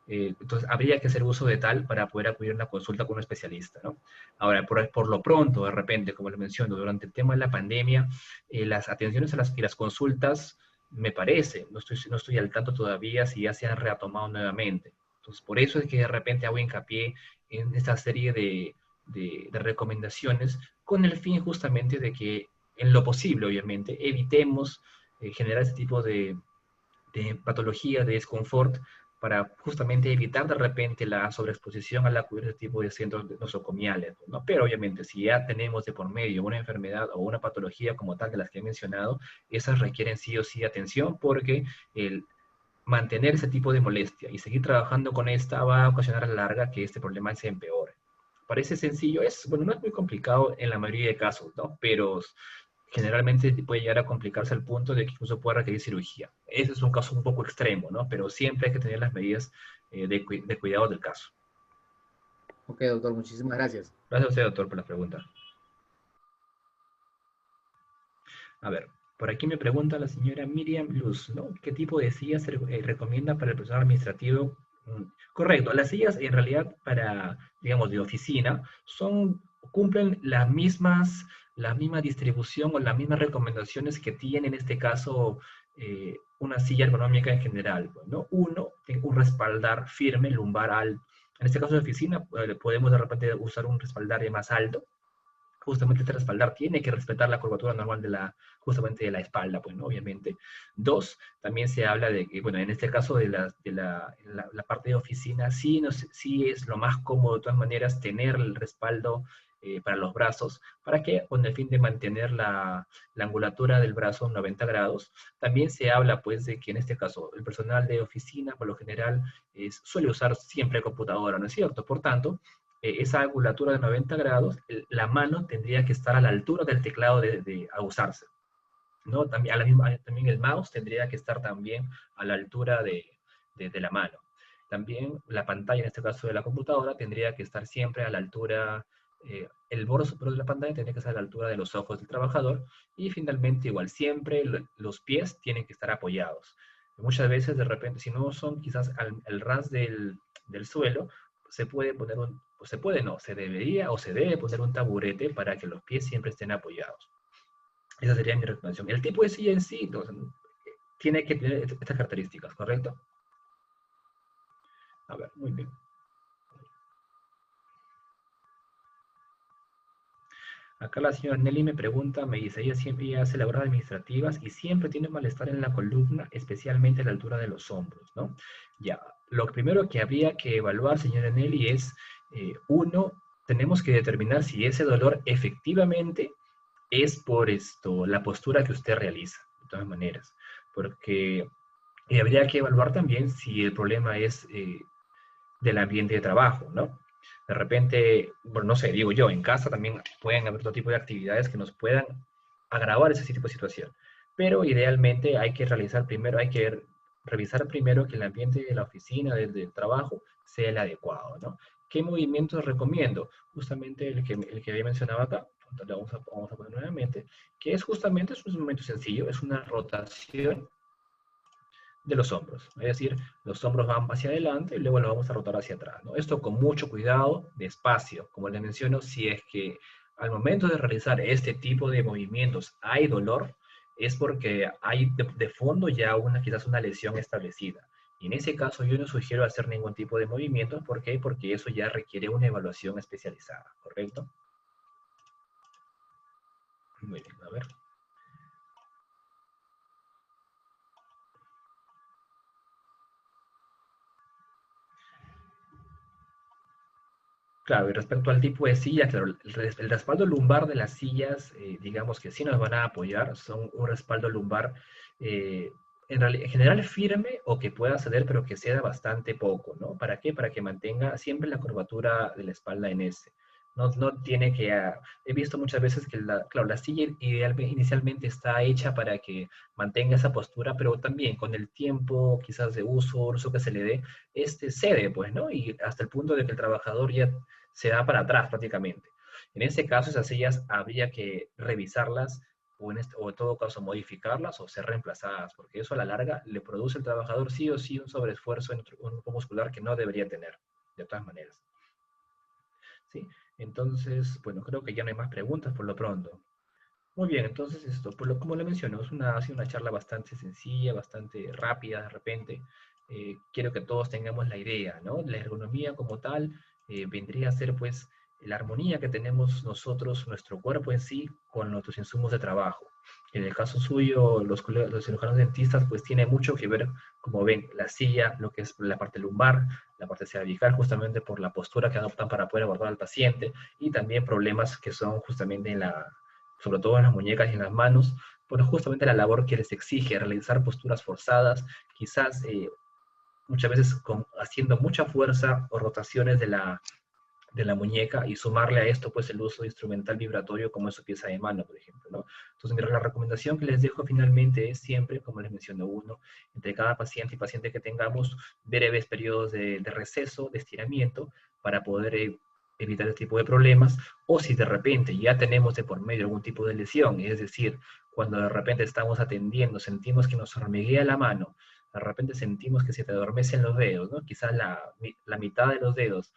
entonces, habría que hacer uso de tal para poder acudir a una consulta con un especialista, ¿no? Ahora, por lo pronto, de repente, como le menciono, durante el tema de la pandemia, las atenciones y las consultas, me parece, no estoy al tanto todavía si ya se han retomado nuevamente. Entonces, por eso es que de repente hago hincapié en esta serie de recomendaciones con el fin justamente de que, en lo posible, obviamente, evitemos generar este tipo de patología, de desconfort, para justamente evitar de repente la sobreexposición al acudir a este tipo de centros nosocomiales, ¿no? Pero obviamente si ya tenemos de por medio una enfermedad o una patología como tal de las que he mencionado, esas requieren sí o sí atención porque el mantener ese tipo de molestia y seguir trabajando con esta va a ocasionar a la larga que este problema se empeore. Parece sencillo, bueno, no es muy complicado en la mayoría de casos, ¿no? Pero generalmente puede llegar a complicarse al punto de que incluso pueda requerir cirugía. Ese es un caso un poco extremo, ¿no? Pero siempre hay que tener las medidas de cuidado del caso. Ok, doctor, muchísimas gracias. Gracias a usted, doctor, por la pregunta. A ver, por aquí me pregunta la señora Miriam Luz, ¿no? ¿Qué tipo de sillas se recomienda para el personal administrativo? Correcto, las sillas en realidad para, digamos, de oficina cumplen la misma distribución o las mismas recomendaciones que tiene en este caso una silla ergonómica en general, pues, ¿no? Uno, tiene un respaldar firme, lumbar alto. En este caso de oficina, podemos de repente usar un respaldar más alto, justamente este respaldar tiene que respetar la curvatura normal justamente de la espalda, pues, ¿no? Obviamente. Dos, también se habla de que, bueno, en este caso la parte de oficina, sí, no sé, sí es lo más cómodo de todas maneras tener el respaldo para los brazos, ¿para qué? Con el fin de mantener la angulatura del brazo 90 grados. También se habla, pues, de que en este caso el personal de oficina, por lo general, suele usar siempre computadora, ¿no es cierto? Por tanto, esa angulatura de 90 grados, la mano tendría que estar a la altura del teclado a usarse, ¿no? También, también el mouse tendría que estar también a la altura de la mano. También la pantalla, en este caso de la computadora, tendría que estar siempre a la altura, el borde superior de la pantalla tendría que estar a la altura de los ojos del trabajador y finalmente igual, siempre los pies tienen que estar apoyados. Muchas veces de repente, si no son quizás al ras del suelo, se puede poner o se puede no, se debería o se debe poner un taburete para que los pies siempre estén apoyados. Esa sería mi recomendación. El tipo de silla en sí tiene que tener estas características, ¿correcto? A ver, muy bien. Acá la señora Nelly me pregunta, me dice, ella siempre hace labores administrativas y siempre tiene malestar en la columna, especialmente a la altura de los hombros, ¿no? Ya, lo primero que habría que evaluar, señora Nelly, es, uno, tenemos que determinar si ese dolor efectivamente es por la postura que usted realiza, de todas maneras, porque habría que evaluar también si el problema es del ambiente de trabajo, ¿no? De repente, bueno, no sé, digo yo, en casa también pueden haber todo tipo de actividades que nos puedan agravar ese tipo de situación. Pero idealmente hay que realizar primero, hay que revisar primero que el ambiente de la oficina, del trabajo, sea el adecuado, ¿no? ¿Qué movimientos recomiendo? Justamente el que había mencionado acá, entonces vamos a poner nuevamente, que es justamente, es un movimiento sencillo, es una rotación de los hombros. Es decir, los hombros van hacia adelante y luego los vamos a rotar hacia atrás, ¿no? Esto con mucho cuidado, despacio. Como les menciono, si es que al momento de realizar este tipo de movimientos hay dolor, es porque hay de fondo ya quizás una lesión establecida. Y en ese caso yo no sugiero hacer ningún tipo de movimiento. ¿Por qué? Porque eso ya requiere una evaluación especializada, ¿correcto? Muy bien, a ver. Claro, y respecto al tipo de silla, claro, el respaldo lumbar de las sillas, digamos que sí nos van a apoyar, son un respaldo lumbar eh, en general firme o que pueda ceder, pero que ceda bastante poco, ¿no? ¿Para qué? Para que mantenga siempre la curvatura de la espalda en S. No, no tiene que... he visto muchas veces que, claro, la silla inicialmente está hecha para que mantenga esa postura, pero también con el tiempo quizás de uso que se le dé, cede, pues, ¿no? Y hasta el punto de que el trabajador ya se da para atrás prácticamente. En este caso, esas sillas habría que revisarlas o en todo caso modificarlas o ser reemplazadas, porque eso a la larga le produce al trabajador sí o sí un sobreesfuerzo en un grupo muscular que no debería tener, de todas maneras. ¿Sí? Entonces, bueno, creo que ya no hay más preguntas por lo pronto. Muy bien, entonces esto, como le mencioné, ha sido una charla bastante sencilla, bastante rápida de repente. Quiero que todos tengamos la idea, ¿no? La ergonomía como tal vendría a ser pues la armonía que tenemos nosotros, nuestro cuerpo en sí, con nuestros insumos de trabajo. En el caso suyo, los cirujanos dentistas pues tiene mucho que ver, como ven, la silla, lo que es la parte lumbar, la parte cervical, justamente por la postura que adoptan para poder abordar al paciente, y también problemas que son justamente sobre todo en las muñecas y en las manos, por justamente la labor que les exige realizar posturas forzadas, quizás muchas veces haciendo mucha fuerza o rotaciones de la muñeca y sumarle a esto pues el uso de instrumental vibratorio como es su pieza de mano, por ejemplo, ¿no? Entonces, la recomendación que les dejo finalmente es siempre, como les menciono, entre cada paciente y paciente que tengamos, breves periodos de receso, de estiramiento, para poder evitar este tipo de problemas, o si de repente ya tenemos de por medio algún tipo de lesión, es decir, cuando de repente estamos atendiendo, sentimos que nos hormiguea la mano, de repente sentimos que se te adormecen los dedos, ¿no? Quizás la mitad de los dedos,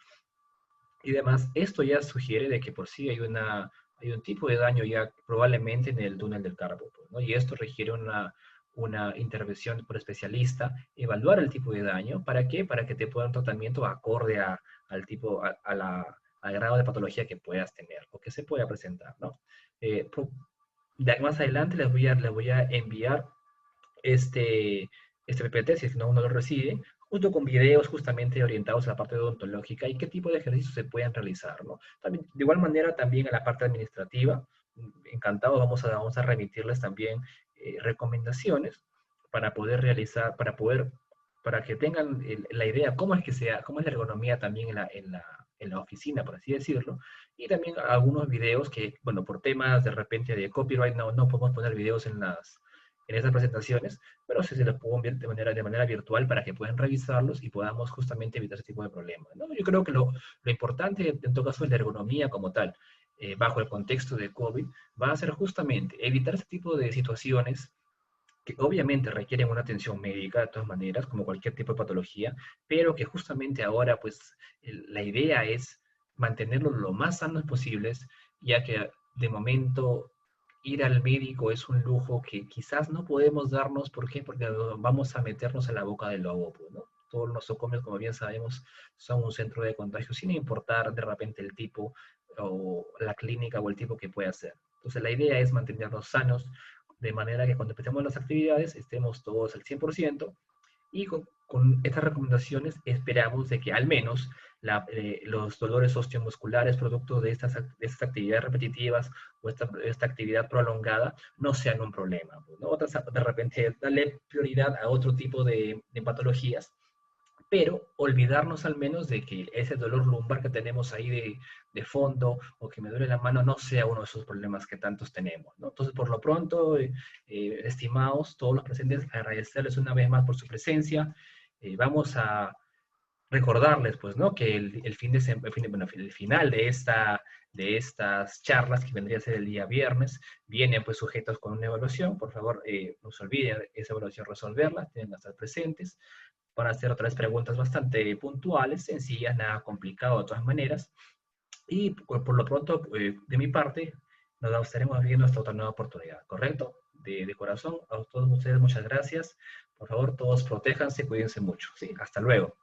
y demás, esto ya sugiere de que por sí hay un tipo de daño ya probablemente en el túnel del carpo, pues, ¿no? Y esto requiere una intervención por especialista, evaluar el tipo de daño. ¿Para qué? Para que te puedan tratamiento acorde al tipo, al grado de patología que puedas tener o que se pueda presentar, ¿no? Eh, pro- Más adelante les voy a enviar este, este PPT, si es que no uno lo recibe, junto con videos justamente orientados a la parte odontológica y qué tipo de ejercicios se pueden realizar, ¿no? También, de igual manera, también a la parte administrativa, encantado, vamos a remitirles también recomendaciones para poder realizar, para que tengan la idea cómo es la ergonomía también en la oficina, por así decirlo, y también algunos videos que, bueno, por temas de repente de copyright no podemos poner videos en esas presentaciones, pero sí se los puedo enviar de manera virtual para que puedan revisarlos y podamos justamente evitar ese tipo de problemas, ¿no? Yo creo que lo importante en todo caso es la ergonomía como tal, bajo el contexto de COVID, va a ser justamente evitar ese tipo de situaciones que obviamente requieren una atención médica de todas maneras, como cualquier tipo de patología, pero que justamente ahora, pues, la idea es mantenerlos lo más sanos posibles, ya que de momento ir al médico es un lujo que quizás no podemos darnos. ¿Por qué? Porque vamos a meternos en la boca del lobo, pues, ¿no? Todos los nosocomios, como bien sabemos, son un centro de contagio, sin importar de repente el tipo. o la clínica o el tipo que pueda ser. Entonces la idea es mantenernos sanos, de manera que cuando empecemos las actividades estemos todos al 100%, y con estas recomendaciones esperamos de que al menos los dolores osteomusculares producto de estas actividades repetitivas o esta actividad prolongada no sean un problema, ¿no? De repente darle prioridad a otro tipo de patologías, pero olvidarnos al menos de que ese dolor lumbar que tenemos ahí de fondo o que me duele la mano no sea uno de esos problemas que tantos tenemos, ¿no? Entonces, por lo pronto, estimados, todos los presentes, agradecerles una vez más por su presencia. Vamos a recordarles, pues, ¿no? Que el final de estas charlas, que vendría a ser el día viernes, vienen, pues, sujetos con una evaluación. Por favor, no se olviden esa evaluación resolverla, tienen que estar presentes. Van a hacer otras preguntas bastante puntuales, sencillas, nada complicado de todas maneras. Y por lo pronto, de mi parte, nos estaremos viendo hasta otra nueva oportunidad, ¿correcto? De corazón, a todos ustedes muchas gracias. Por favor, todos protéjanse, cuídense mucho. ¿Sí? Hasta luego.